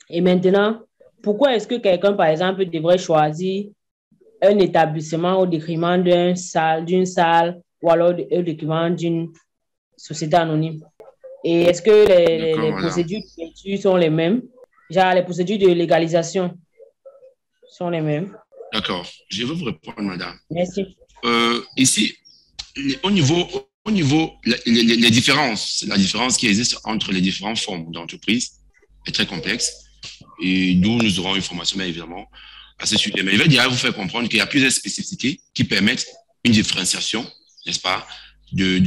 Speaker 4: Et maintenant, pourquoi est-ce que quelqu'un, par exemple, devrait choisir un établissement au détriment d'une salle ou alors au détriment d'une société anonyme? Et est-ce que les procédures d'ouverture sont les mêmes? Genre, les procédures de légalisation sont les mêmes?
Speaker 2: D'accord. Je vais vous répondre, madame.
Speaker 4: Merci.
Speaker 2: Ici, au niveau les différences, la différence qui existe entre les différentes formes d'entreprise est très complexe. Et d'où nous aurons une formation, bien évidemment, à ce sujet. Mais je vais déjà vous faire comprendre qu'il y a plusieurs spécificités qui permettent une différenciation, n'est-ce pas, de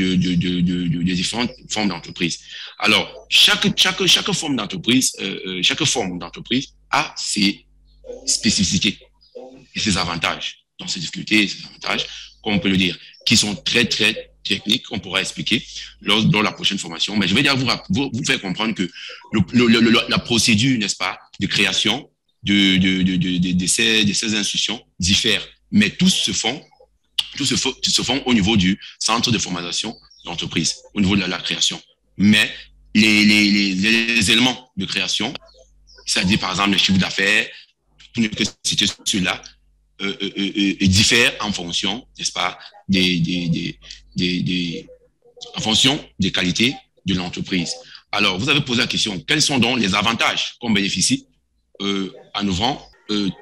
Speaker 2: différentes formes d'entreprise. Alors, chaque forme d'entreprise, a ses spécificités et ses avantages. Donc, ses difficultés et ses avantages, comme on peut le dire, qui sont très, très techniques qu'on pourra expliquer lors de la prochaine formation. Mais je vais déjà vous faire comprendre que la procédure, n'est-ce pas, de création de ces institutions diffère. Mais tous se font au niveau du centre de formation d'entreprise, au niveau de la création. Mais les éléments de création, c'est-à-dire par exemple le chiffre d'affaires, pour ne que citer ceux-là, diffèrent en fonction, n'est-ce pas, en fonction des qualités de l'entreprise. Alors, vous avez posé la question, quels sont donc les avantages qu'on bénéficie en ouvrant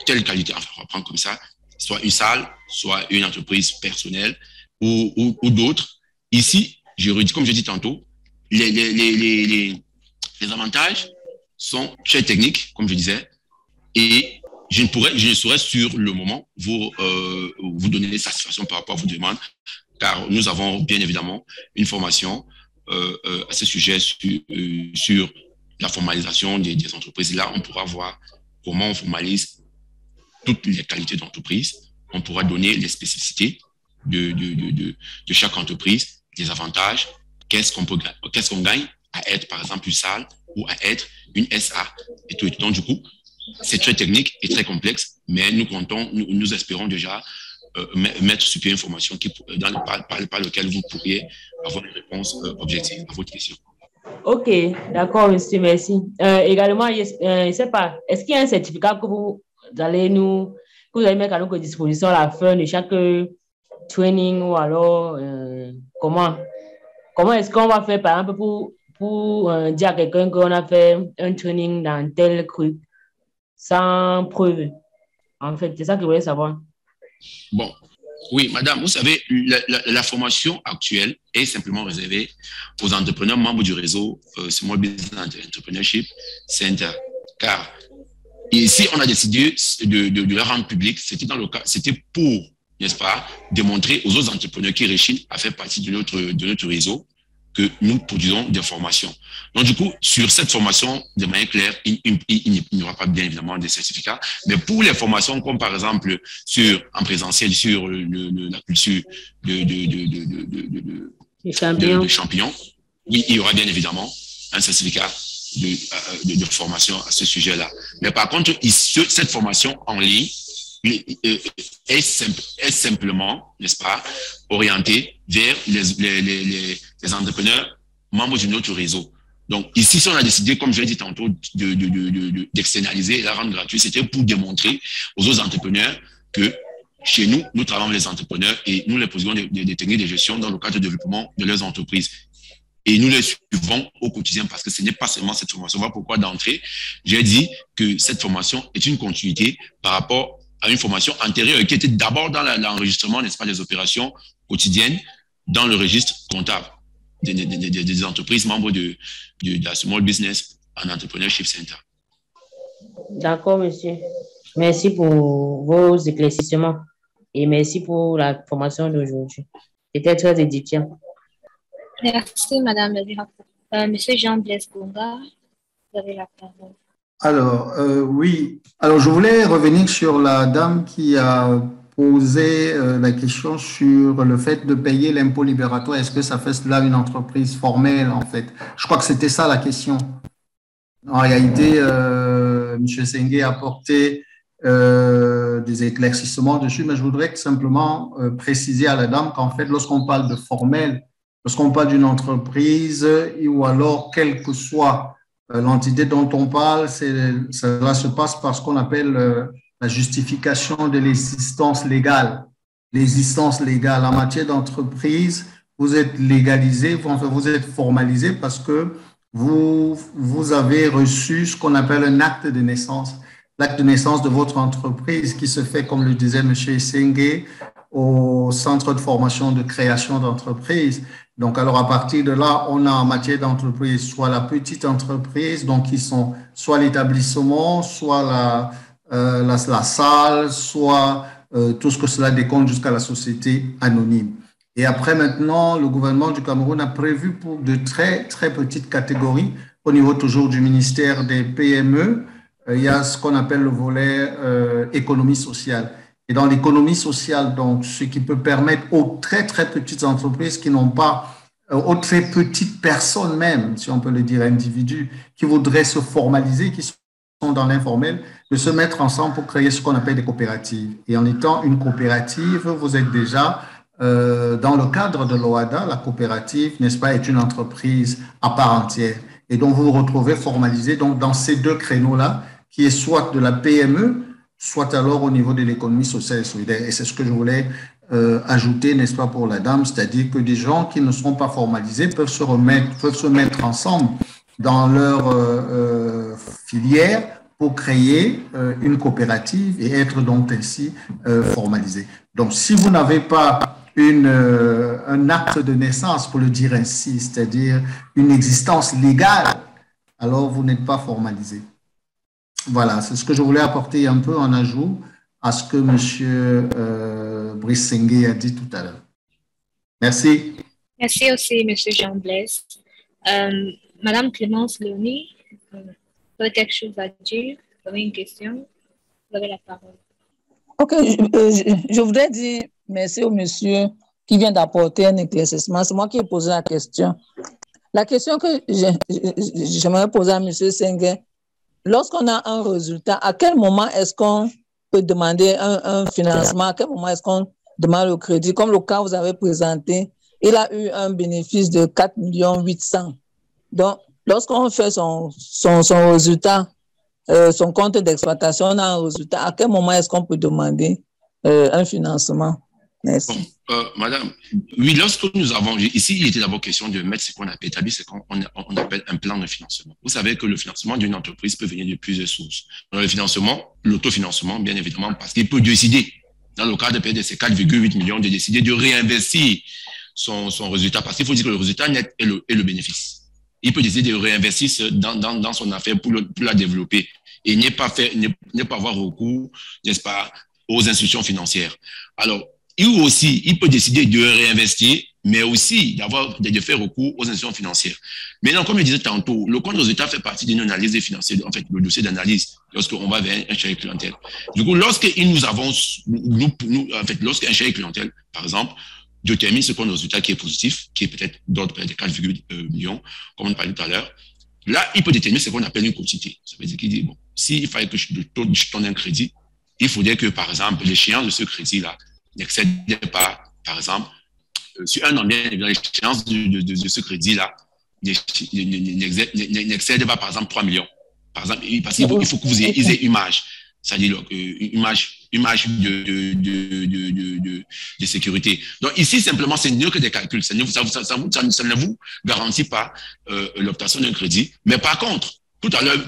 Speaker 2: telle qualité, enfin, on va prendre comme ça, soit une salle, soit une entreprise personnelle ou d'autres. Ici, comme je dis tantôt, les avantages sont très techniques, comme je disais, et je ne saurais sur le moment vous donner des satisfactions par rapport à vos demandes, car nous avons bien évidemment une formation à ce sujet sur la formalisation des entreprises. Là, on pourra voir comment on formalise toutes les qualités d'entreprise. On pourra donner les spécificités de chaque entreprise, les avantages, qu'est-ce qu'on gagne à être, par exemple, une salle ou à être une SA et tout. Donc, du coup, c'est très technique et très complexe, mais nous espérons déjà mettre sur pied une formation par laquelle vous pourriez avoir une réponse objective à votre question.
Speaker 4: Ok, d'accord, monsieur, merci. Également, je ne sais pas, est-ce qu'il y a un certificat que vous allez mettre à notre disposition à la fin de chaque training ou alors comment est-ce qu'on va faire, par exemple, pour dire à quelqu'un qu'on a fait un training dans tel truc sans preuve? En fait, c'est ça que je voulais savoir.
Speaker 2: Bon, oui, madame, vous savez, la formation actuelle est simplement réservée aux entrepreneurs membres du réseau Small Business Entrepreneurship Center. Car ici, on a décidé de la rendre publique. C'était pour, n'est-ce pas, démontrer aux autres entrepreneurs qui rechignent à faire partie de notre réseau que nous produisons des formations. Donc, du coup, sur cette formation, de manière claire, il n'y aura pas bien évidemment des certificats, mais pour les formations comme par exemple en présentiel sur la culture de champignons, oui, il y aura bien évidemment un certificat de formation à ce sujet-là. Mais par contre, cette formation en ligne est simplement, n'est-ce pas, orientée vers les entrepreneurs membres de notre réseau. Donc, ici, si on a décidé, comme je l'ai dit tantôt, d'externaliser et la rendre gratuite, c'était pour démontrer aux autres entrepreneurs que chez nous, nous travaillons avec les entrepreneurs et nous les posons des techniques de gestion dans le cadre de développement de leurs entreprises. Et nous les suivons au quotidien parce que ce n'est pas seulement cette formation. Voilà pourquoi d'entrée, j'ai dit que cette formation est une continuité par rapport à une formation antérieure qui était d'abord dans l'enregistrement, n'est-ce pas, des opérations quotidiennes dans le registre comptable des entreprises membres de la Small Business and Entrepreneurship Center.
Speaker 4: D'accord, monsieur. Merci pour vos éclaircissements et merci pour la formation d'aujourd'hui. C'était très édifiant.
Speaker 1: Merci, Madame le directeur. Monsieur Jean-Blaise Bonga, vous avez la parole.
Speaker 5: Alors, oui. Alors, je voulais revenir sur la dame qui a posé la question sur le fait de payer l'impôt libératoire. Est-ce que ça fait cela une entreprise formelle, en fait? Je crois que c'était ça la question. En réalité, M. Sengue a apporté des éclaircissements dessus, mais je voudrais simplement préciser à la dame qu'en fait, lorsqu'on parle de formel, lorsqu'on parle d'une entreprise ou alors quelle que soit l'entité dont on parle, cela se passe par ce qu'on appelle la justification de l'existence légale. L'existence légale en matière d'entreprise, vous êtes légalisé, vous êtes formalisé parce que vous avez reçu ce qu'on appelle un acte de naissance. L'acte de naissance de votre entreprise qui se fait, comme le disait M. Sengue, au centre de formation de création d'entreprise. Donc, alors, à partir de là, on a en matière d'entreprise soit la petite entreprise, donc qui sont soit l'établissement, soit la salle, soit tout ce que cela décompte jusqu'à la société anonyme. Et après, maintenant, le gouvernement du Cameroun a prévu pour de très, très petites catégories, au niveau toujours du ministère des PME, il y a ce qu'on appelle le volet économie sociale. Et dans l'économie sociale, donc, ce qui peut permettre aux très, très petites entreprises qui n'ont pas, aux très petites personnes même, si on peut le dire, individus, qui voudraient se formaliser, qui sont dans l'informel, de se mettre ensemble pour créer ce qu'on appelle des coopératives. Et en étant une coopérative, vous êtes déjà dans le cadre de l'OHADA, la coopérative, n'est-ce pas, est une entreprise à part entière. Et donc, vous vous retrouvez formalisé donc, dans ces deux créneaux-là, qui est soit de la PME, soit alors au niveau de l'économie sociale et solidaire. Et c'est ce que je voulais ajouter, n'est-ce pas, pour la dame, c'est-à-dire que des gens qui ne sont pas formalisés peuvent se mettre ensemble dans leur filière pour créer une coopérative et être donc ainsi formalisés. Donc, si vous n'avez pas un acte de naissance, pour le dire ainsi, c'est-à-dire une existence légale, alors vous n'êtes pas formalisé. Voilà, c'est ce que je voulais apporter un peu en ajout à ce que M. Brice Sengue a dit tout à l'heure. Merci.
Speaker 1: Merci aussi, M. Jean-Blaise. Madame Clémence Léonie, vous avez quelque chose à dire? Vous avez une question? Vous avez la parole.
Speaker 3: Ok, je voudrais dire merci au monsieur qui vient d'apporter un éclaircissement. C'est moi qui ai posé la question. La question que j'aimerais poser à M. Sengue, lorsqu'on a un résultat, à quel moment est-ce qu'on peut demander un financement? À quel moment est-ce qu'on demande le crédit? Comme le cas que vous avez présenté, il a eu un bénéfice de 4 800 000. Donc, lorsqu'on fait son résultat, son compte d'exploitation, on a un résultat, à quel moment est-ce qu'on peut demander un financement? Merci.
Speaker 2: Bon, madame, oui, lorsque nous avons, ici, il était d'abord question de mettre ce qu'on a établi, ce qu'on appelle un plan de financement. Vous savez que le financement d'une entreprise peut venir de plusieurs sources. Dans le financement, l'autofinancement, bien évidemment, parce qu'il peut décider, dans le cadre de ces 4,8 millions, de décider de réinvestir son résultat, parce qu'il faut dire que le résultat net est le bénéfice. Il peut décider de réinvestir dans son affaire pour la développer et ne pas avoir recours, n'est-ce pas, aux institutions financières. Alors, il peut décider de réinvestir, mais aussi de faire recours aux institutions financières. Maintenant, comme je disais tantôt, le compte de résultat fait partie d'une analyse financière, en fait, le dossier d'analyse, lorsqu'on va vers un chèque clientèle. Du coup, lorsqu'un chèque clientèle, par exemple, détermine ce compte de résultat qui est positif, qui est peut-être d'ordre de 4,8 millions, comme on parlait tout à l'heure, Là, il peut déterminer ce qu'on appelle une quotité. Ça veut dire qu'il dit, bon, s'il fallait que je donne un crédit, il faudrait que, par exemple, l'échéance de ce crédit-là n'excède pas, par exemple, sur un an, bien évidemment, l'échéance de ce crédit-là n'excède pas, par exemple, 3 millions. Par exemple, parce qu'il faut que vous ayez une marge, c'est-à-dire une marge de sécurité. Donc ici, simplement, c'est mieux que des calculs. Ça ne vous garantit pas l'obtention d'un crédit. Mais par contre, tout à l'heure,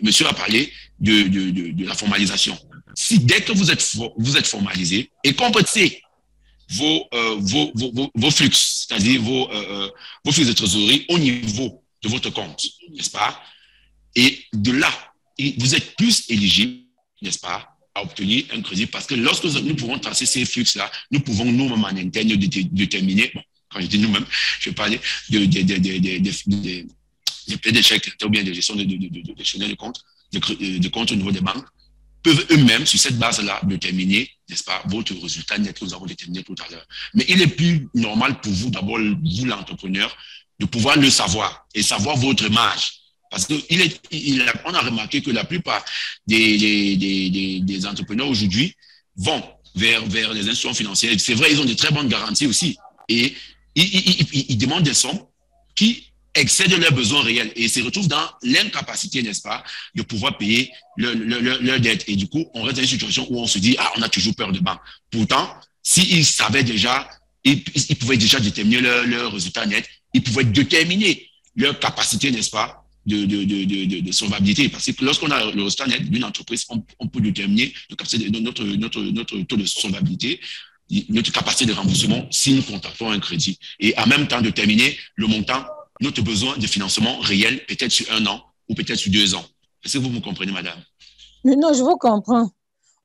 Speaker 2: monsieur a parlé de la formalisation. Si dès que vous êtes formalisé et qu'on peut sait vos flux, c'est-à-dire vos flux de trésorerie au niveau de votre compte, n'est-ce pas? Et de là, vous êtes plus éligible, n'est-ce pas, à obtenir un crédit parce que lorsque nous pouvons tracer ces flux-là, nous pouvons nous-mêmes en interne déterminer, bon, quand je dis nous-mêmes, je vais parler des plaies d'échec ou bien de gestion de compte, de compte au niveau des banques, peuvent eux-mêmes, sur cette base-là, déterminer, n'est-ce pas, votre résultat net que nous avons déterminé tout à l'heure. Mais il est plus normal pour vous, d'abord, vous l'entrepreneur, de pouvoir le savoir et savoir votre marge. Parce qu'on a remarqué que la plupart des entrepreneurs aujourd'hui vont vers les institutions financières. C'est vrai, ils ont de très bonnes garanties aussi. Et ils demandent des sommes qui excèdent leurs besoins réels et se retrouvent dans l'incapacité, n'est-ce pas, de pouvoir payer leur dette. Et du coup, on reste dans une situation où on se dit, on a toujours peur de banque. Pourtant, s'ils savaient déjà, ils pouvaient déjà déterminer leur résultat net, ils pouvaient déterminer leur capacité, n'est-ce pas, de solvabilité. Parce que lorsqu'on a le résultat net d'une entreprise, on peut déterminer notre taux de solvabilité, notre capacité de remboursement si nous contactons un crédit. Et en même temps, déterminer le montant, notre besoin de financement réel, peut-être sur 1 an ou peut-être sur 2 ans. Est-ce que vous me comprenez, madame?
Speaker 3: Non, je vous comprends.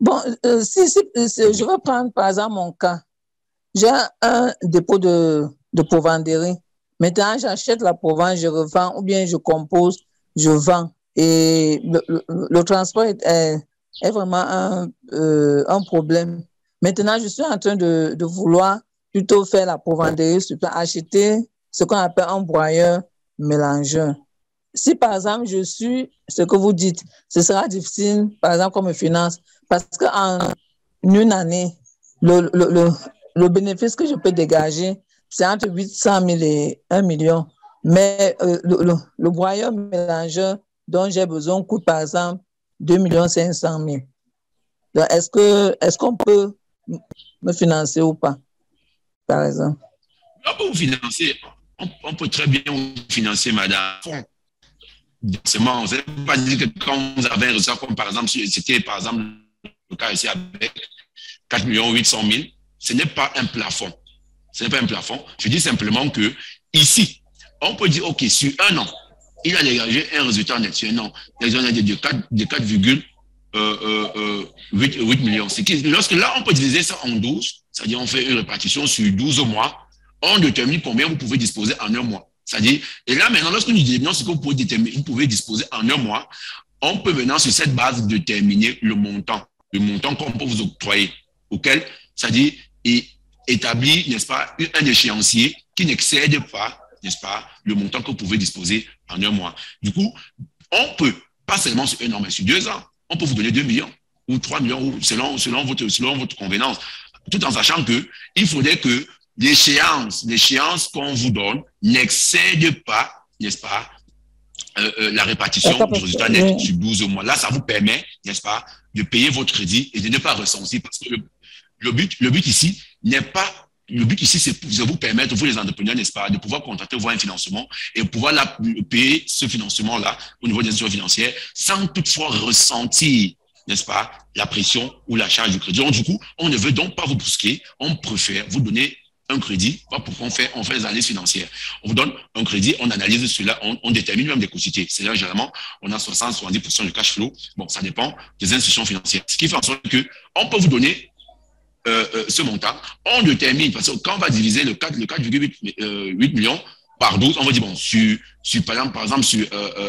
Speaker 3: Bon, si je vais prendre par exemple mon cas. J'ai un dépôt de provenderie. Maintenant, j'achète la provence, je revends, ou bien je compose, je vends. Et le transport est vraiment un problème. Maintenant, je suis en train de vouloir plutôt faire la provenderie, acheter ce qu'on appelle un broyeur mélangeur. Si, par exemple, je suis ce que vous dites, ce sera difficile, par exemple, comme finance, parce qu'en une année, le bénéfice que je peux dégager, c'est entre 800 000 et 1 million. Mais le broyeur mélangeur dont j'ai besoin coûte, par exemple, 2 500 000. Donc, est-ce qu'on peut me financer ou pas, par exemple?
Speaker 2: On peut vous financer. On peut très bien vous financer, madame. Seulement, vous n'avez pas dit que quand vous avez un résultat, comme par exemple, c'était par exemple le cas ici avec 4 800 000, ce n'est pas un plafond. Ce n'est pas un plafond. Je dis simplement que ici, on peut dire, OK, sur 1 an, il a dégagé un résultat net sur 1 an, de 4,8 millions. Lorsque là, on peut diviser ça en 12, c'est-à-dire on fait une répartition sur 12 mois, on détermine combien vous pouvez disposer en 1 mois. C'est-à-dire, et là maintenant, lorsque nous déterminons ce que vous pouvez disposer en 1 mois, on peut maintenant sur cette base déterminer le montant qu'on peut vous octroyer, auquel, c'est-à-dire, établir, n'est-ce pas, un échéancier qui n'excède pas, n'est-ce pas, le montant que vous pouvez disposer en 1 mois. Du coup, on peut, pas seulement sur 1 an, mais sur 2 ans, on peut vous donner 2 millions ou 3 millions ou selon votre convenance, tout en sachant que il faudrait que l'échéance qu'on vous donne n'excède pas, n'est-ce pas, la répartition du résultat net sur 12 mois. Là, ça vous permet, n'est-ce pas, de payer votre crédit et de ne pas ressentir parce que le but ici n'est pas, le but ici, c'est de vous permettre, vous les entrepreneurs, n'est-ce pas, de pouvoir contracter un financement et pouvoir payer ce financement-là au niveau des institutions financières sans toutefois ressentir, n'est-ce pas, la pression ou la charge du crédit. Donc, du coup, on ne veut donc pas vous brusquer, on préfère vous donner un crédit, pas pour qu'on fait les analyses financières. On vous donne un crédit, on analyse cela, on détermine même des quantités. C'est-à-dire, généralement, on a 60-70% de cash flow. Bon, ça dépend des institutions financières. Ce qui fait en sorte qu'on peut vous donner ce montant. On détermine, parce que quand on va diviser le 4,8 millions par 12, on va dire, bon, par exemple, sur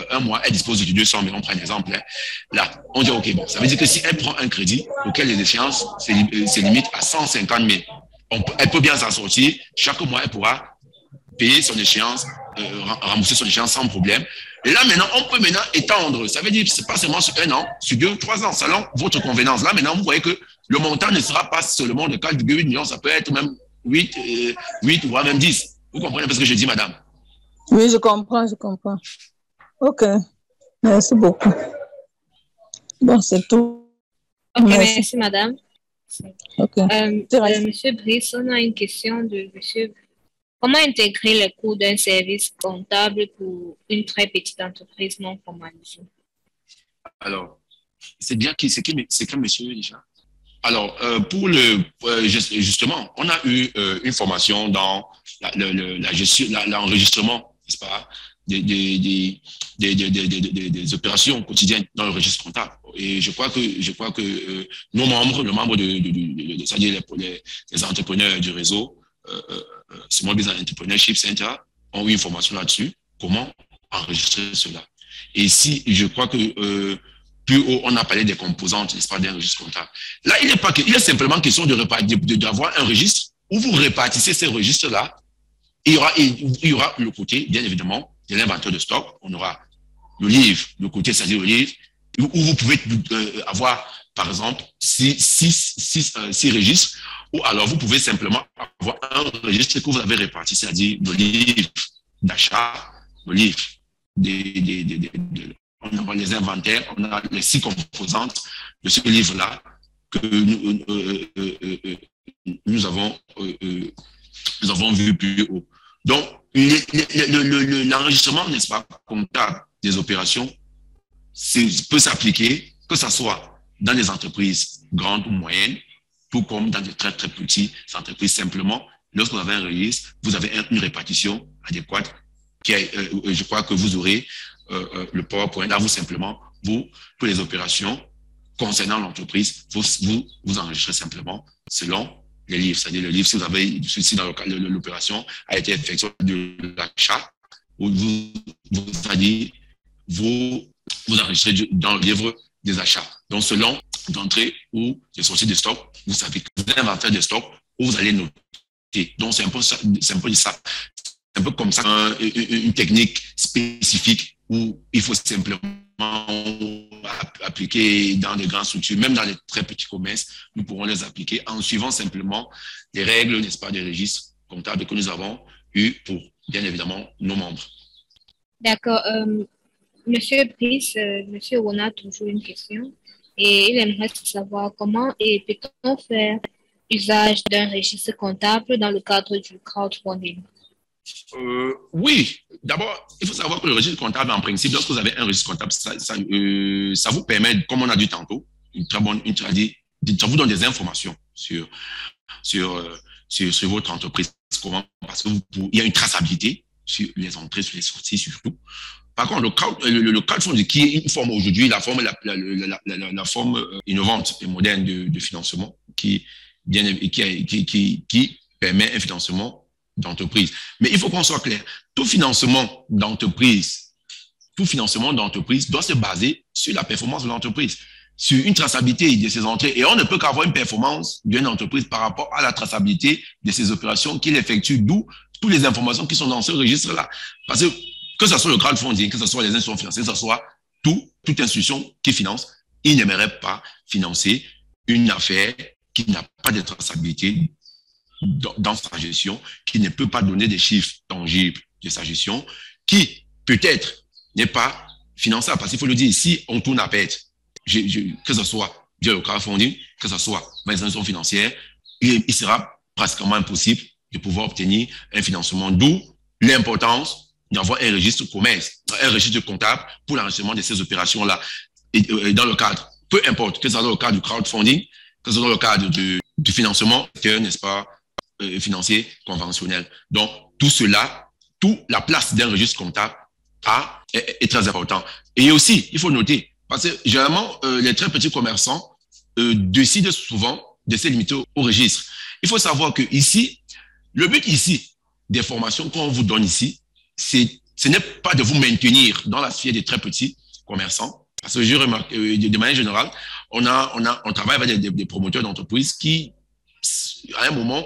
Speaker 2: 1 mois, elle dispose de 200 000, on prend un exemple. Hein. Là, on dit, OK, bon, ça veut dire que si elle prend un crédit auquel les échéances se limitent à 150 000, elle peut bien s'en sortir. Chaque mois, elle pourra payer son échéance, rembourser son échéance sans problème. Et là, maintenant, on peut maintenant étendre. Ça veut dire que ce n'est pas seulement sur 1 an, sur 2 ou 3 ans, selon votre convenance. Là, maintenant, vous voyez que le montant ne sera pas seulement de 4,8 millions, ça peut être même 8 voire même 10. Vous comprenez ce que je dis, madame?
Speaker 3: Oui, je comprends, je comprends. OK. Merci beaucoup. Bon, c'est tout.
Speaker 1: OK, merci madame.
Speaker 3: OK.
Speaker 1: Monsieur Brice, on a une question de monsieur. Comment intégrer les coûts d'un service comptable pour une très petite entreprise non formalisée?
Speaker 2: Alors, c'est bien c'est quel monsieur déjà? Alors, justement, on a eu une formation dans la gestion, l'enregistrement, n'est-ce pas, des opérations quotidiennes dans le registre comptable. Et je crois que nos membres, le membre c'est-à-dire les entrepreneurs du réseau, Small Business Entrepreneurship Center, ont eu une formation là-dessus, comment enregistrer cela. Et si, je crois que plus haut, on a parlé des composantes, n'est-ce pas, d'un registre comptable. Là, il est simplement question d'avoir un registre où vous répartissez ces registres-là. Il y aura le côté, bien évidemment, de l'inventaire de stock. On aura le livre, le côté, c'est-à-dire le livre, où vous pouvez avoir, par exemple, 6 registres, ou alors vous pouvez simplement avoir un registre que vous avez réparti, c'est-à-dire le livre d'achat, le livre on a les inventaires, on a les 6 composantes de ce livre-là que nous avons vu plus haut. Donc, l'enregistrement, n'est-ce pas, comptable des opérations peut s'appliquer, que ce soit dans des entreprises grandes ou moyennes, tout comme dans des très, très petites entreprises. Simplement, lorsque vous avez un registre, vous avez une répartition adéquate. Je crois que vous aurez le PowerPoint. Là, pour les opérations concernant l'entreprise, vous enregistrez simplement selon les livres. C'est-à-dire le livre, si vous avez, si dans l'opération a été effectuée de l'achat, vous enregistrez dans le livre des achats. Donc, selon d'entrée ou des sorties de stock, vous savez que vous avez un inventaire de stock où vous allez noter. Donc, c'est un peu ça. C'est un peu comme ça, une technique spécifique où il faut simplement appliquer dans des grandes structures, même dans les très petits commerces, nous pourrons les appliquer en suivant simplement les règles, n'est-ce pas, des registres comptables que nous avons eu pour, bien évidemment, nos membres.
Speaker 1: D'accord. Monsieur Brice, monsieur Wona a toujours une question et il aimerait savoir comment peut-on faire usage d'un registre comptable dans le cadre du crowdfunding?
Speaker 2: Oui, d'abord, il faut savoir que le registre comptable, en principe, lorsque vous avez un registre comptable, ça vous permet, comme on a dit tantôt, ça vous donne des informations sur votre entreprise. Comment, parce qu'il y a une traçabilité sur les entrées, sur les sorties, surtout. Par contre, le crowdfunding, qui est une forme aujourd'hui, la forme innovante et moderne de financement, qui permet un financement d'entreprise. Mais il faut qu'on soit clair. Tout financement d'entreprise doit se baser sur la performance de l'entreprise, sur une traçabilité de ses entrées. Et on ne peut qu'avoir une performance d'une entreprise par rapport à la traçabilité de ses opérations qu'il effectue, d'où toutes les informations qui sont dans ce registre-là. Parce que ce soit le crowdfunding, que ce soit les institutions financières, que ce soit toute institution qui finance, il n'aimerait pas financer une affaire qui n'a pas de traçabilité dans sa gestion, qui ne peut pas donner des chiffres tangibles de sa gestion, qui peut-être n'est pas finançable. Parce qu'il faut le dire, si on tourne à perte, que ce soit via le crowdfunding, que ce soit dans les institutions financières, il sera pratiquement impossible de pouvoir obtenir un financement, d'où l'importance d'avoir un registre commerce, un registre comptable pour l'enregistrement de ces opérations-là. Et dans le cadre, peu importe, que ce soit dans le cadre du crowdfunding, que ce soit dans le cadre du financement, n'est-ce pas, financier conventionnel. Donc, la place d'un registre comptable est très important. Et aussi, il faut noter, parce que généralement, les très petits commerçants décident souvent de se limiter au registre. Il faut savoir que ici, le but ici des formations qu'on vous donne ici, ce n'est pas de vous maintenir dans la sphère des très petits commerçants. Parce que je remarque, de manière générale, on travaille avec des promoteurs d'entreprises qui, à un moment,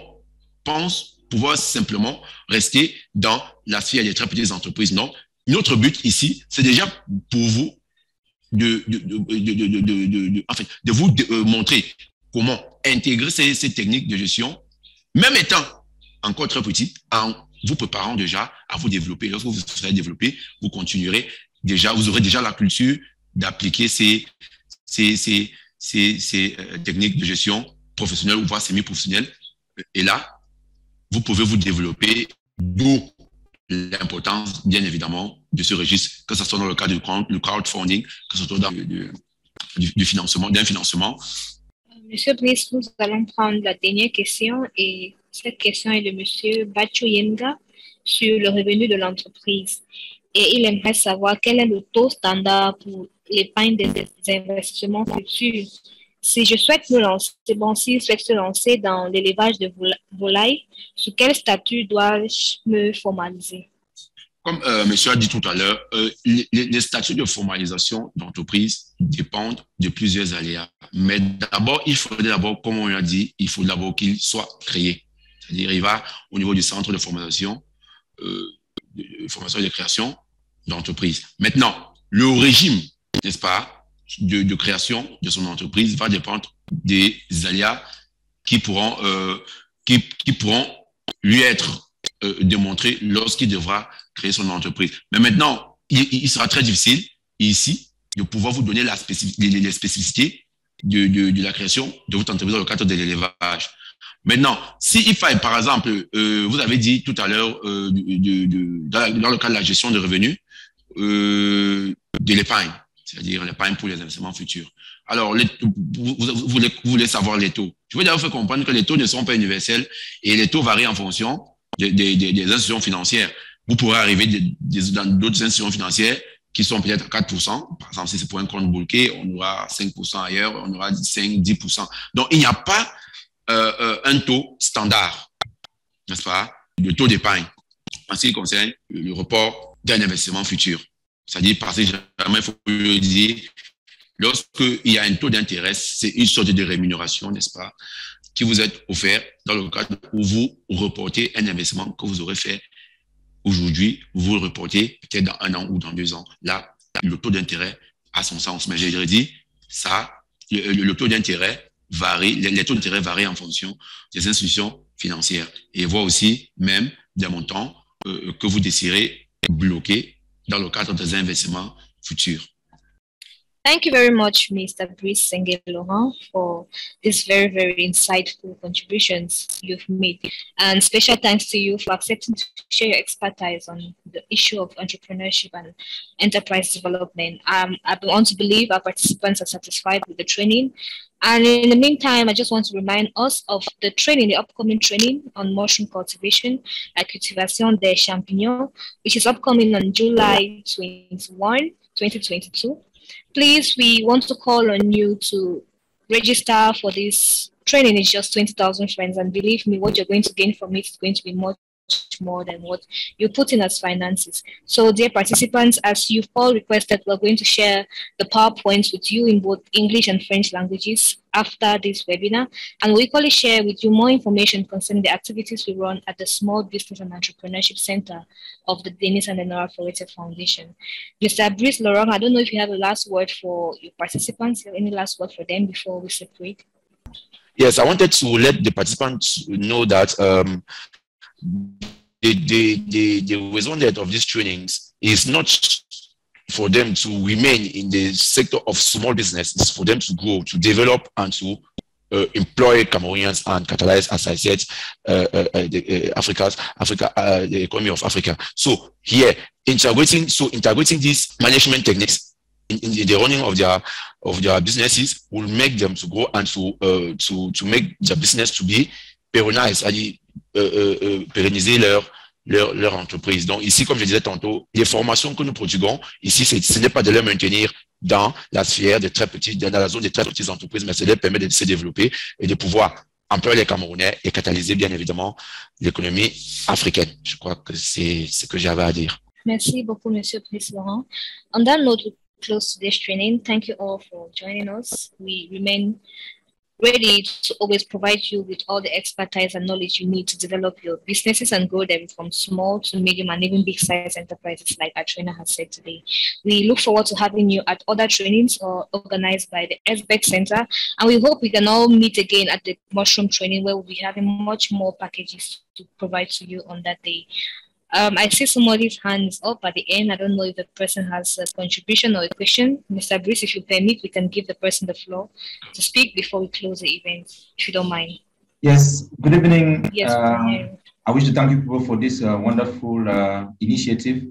Speaker 2: pensent pouvoir simplement rester dans la sphère des très petites entreprises. Non, notre but ici, c'est déjà pour vous de vous montrer comment intégrer ces techniques de gestion, même étant encore très petit, en vous préparant déjà à vous développer. Lorsque vous serez développé, vous continuerez déjà, vous aurez déjà la culture d'appliquer ces techniques de gestion professionnelle ou voire semi-professionnelle. Et là, vous pouvez vous développer, d'où l'importance, bien évidemment, de ce registre, que ce soit dans le cadre du crowdfunding, que ce soit dans du financement, d'un financement.
Speaker 1: Monsieur Brice, nous allons prendre la dernière question et cette question est de Monsieur Bacho Yenga sur le revenu de l'entreprise. Et il aimerait savoir quel est le taux standard pour l'épargne des investissements futurs. Si je souhaite me lancer, si je souhaite se lancer dans l'élevage de volailles, sur quel statut dois-je me formaliser?
Speaker 2: Comme monsieur a dit tout à l'heure, les statuts de formalisation d'entreprise dépendent de plusieurs aléas. Mais d'abord, il faudrait d'abord, comme on l'a dit, il faut d'abord qu'il soit créé. C'est-à-dire, il va au niveau du centre de formation et de création d'entreprise. Maintenant, le régime, n'est-ce pas, de création de son entreprise va dépendre des aléas qui pourront lui être démontrés lorsqu'il devra créer son entreprise. Mais maintenant, il sera très difficile ici de pouvoir vous donner les spécificités de la création de votre entreprise dans le cadre de l'élevage. Maintenant, s'il faille, par exemple, vous avez dit tout à l'heure, dans le cadre de la gestion de revenus, de l'épargne, c'est-à-dire l'épargne pour les investissements futurs. Alors, vous voulez savoir les taux. Je veux d'abord faire comprendre que les taux ne sont pas universels et les taux varient en fonction des institutions financières. Vous pourrez arriver dans d'autres institutions financières qui sont peut-être à 4%. Par exemple, si c'est pour un compte bloqué, on aura 5% ailleurs, on aura 5-10%. Donc, il n'y a pas un taux standard, n'est-ce pas, de taux d'épargne en ce qui concerne le report d'un investissement futur. C'est-à-dire, parce que jamais il faut le dire, lorsqu'il y a un taux d'intérêt, c'est une sorte de rémunération, n'est-ce pas, qui vous est offert dans le cadre où vous reportez un investissement que vous aurez fait aujourd'hui, vous le reportez peut-être dans 1 an ou dans 2 ans. Là, le taux d'intérêt a son sens. Mais j'ai dit, ça, le taux d'intérêt varie, les taux d'intérêt varient en fonction des institutions financières et voient aussi même des montants que vous désirez bloquer dans le cadre des investissements futurs.
Speaker 1: Thank you very much, Mr. Brice Sengue-Laurent, for these very, very insightful contributions you've made. And special thanks to you for accepting to share your expertise on the issue of entrepreneurship and enterprise development. I want to believe our participants are satisfied with the training. And in the meantime, I just want to remind us of the training, the upcoming training on mushroom cultivation, la cultivation des champignons, which is upcoming on July 21, 2022. Please, we want to call on you to register for this training. It's just 20,000 friends. And believe me, what you're going to gain from it is going to be much more than what you put in as finances. So, dear participants, as you've all requested, we're going to share the PowerPoints with you in both English and French languages after this webinar. And we'll equally share with you more information concerning the activities we run at the Small Business and Entrepreneurship Center of the Denis and Lenora Forete Foundation. Mr. Brice Laurent, I don't know if you have a last word for your participants. Any last word for them before we separate?
Speaker 2: Yes, I wanted to let the participants know that the reason of these trainings is not for them to remain in the sector of small business. It's for them to grow, to develop, and to employ Cameroonians and catalyze, as I said, the economy of Africa. So here, integrating these management techniques in the running of their businesses will make them to grow and to make their business to be pérennisé, pérenniser leur entreprise. Donc ici, comme je disais tantôt, les formations que nous prodiguons ici, ce n'est pas de les maintenir dans la sphère des très petites, dans la zone des très petites entreprises, mais c'est de les permettre de se développer et de pouvoir employer les Camerounais et catalyser bien évidemment l'économie africaine. Je crois que c'est ce que j'avais à dire.
Speaker 1: Merci beaucoup, Monsieur Brice Laurent. On that note, we close today's training. Thank you all for joining us. We remain ready to always provide you with all the expertise and knowledge you need to develop your businesses and grow them from small to medium and even big size enterprises, like our trainer has said today. We look forward to having you at other trainings or organized by the SBEC Center, and we hope we can all meet again at the mushroom training, where we'll be having much more packages to provide to you on that day. I see somebody's hand is up at the end. I don't know if the person has a contribution or a question. Mr. Bruce, if you permit, we can give the person the floor to speak before we close the event, if you don't mind.
Speaker 6: Yes, good evening.
Speaker 1: Yes,
Speaker 6: I wish to thank you people for this wonderful initiative.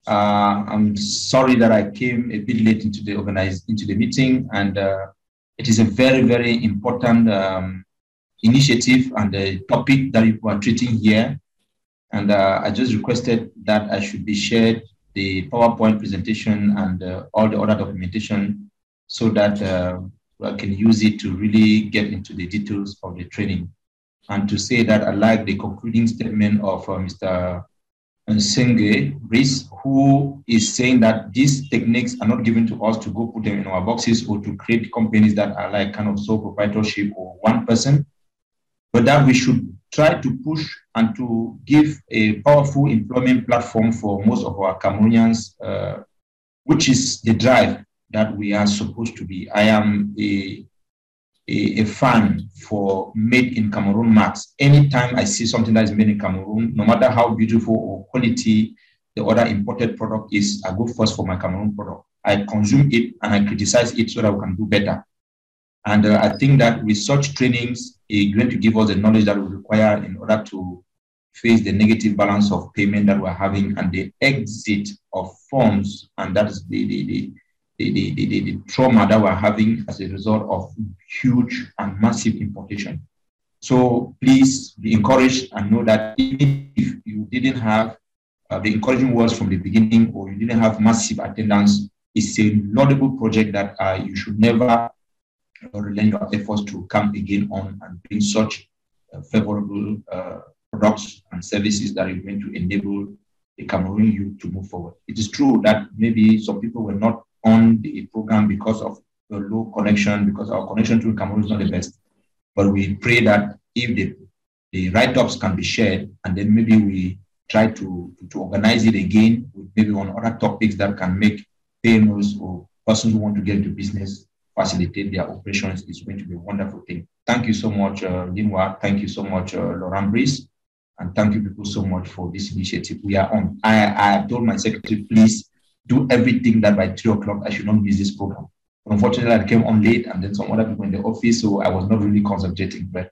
Speaker 6: I'm sorry that I came a bit late into the meeting, and it is a very, very important initiative and a topic that you are treating here. And I just requested that I should be shared the PowerPoint presentation and all the other documentation so that I can use it to really get into the details of the training. And to say that I like the concluding statement of Mr. Nsenge Brice, who is saying that these techniques are not given to us to go put them in our boxes or to create companies that are like kind of sole proprietorship or one person, but that we should try to push and to give a powerful employment platform for most of our Cameroonians, which is the drive that we are supposed to be. I am a fan for made in Cameroon marks. Anytime I see something that is made in Cameroon, no matter how beautiful or quality the other imported product is, I go first for my Cameroon product. I consume it and I criticize it so that we can do better. And I think that with such trainings, it's going to give us the knowledge that we require in order to face the negative balance of payment that we're having and the exit of funds, and that is the trauma that we're having as a result of huge and massive importation. So please be encouraged and know that if you didn't have the encouraging words from the beginning, or you didn't have massive attendance, it's a laudable project that you should never relent your efforts to come again on and bring such favorable products and services that are going to enable the Cameroonian youth to move forward. It is true that maybe some people were not on the program because of the low connection, because our connection to Cameroon is not the best. But we pray that if the write-ups can be shared, and then maybe we try to organize it again with maybe on other topics that can make payers or persons who want to get into business facilitate their operations, is going to be a wonderful thing. Thank you so much, Linwa. Thank you so much, Laurent Brice. And thank you people so much for this initiative. We are on. I have told my secretary, please do everything that by 3 o'clock I should not miss this program. But unfortunately, I came on late and then some other people in the office, so I was not really concentrating, but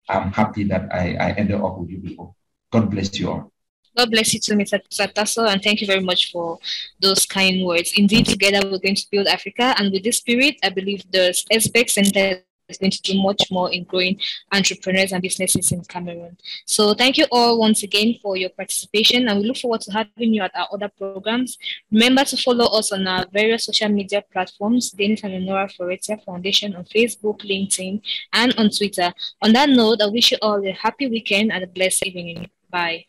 Speaker 6: I'm happy that I ended up with you people. God bless you all.
Speaker 1: God bless you too, Mr. Tasso, and thank you very much for those kind words. Indeed, together we're going to build Africa, and with this spirit, I believe the SBEC Center is going to do much more in growing entrepreneurs and businesses in Cameroon. So thank you all once again for your participation, and we look forward to having you at our other programs. Remember to follow us on our various social media platforms, Dennis and Lenora Fauretia Foundation on Facebook, LinkedIn, and on Twitter. On that note, I wish you all a happy weekend and a blessed evening. Bye.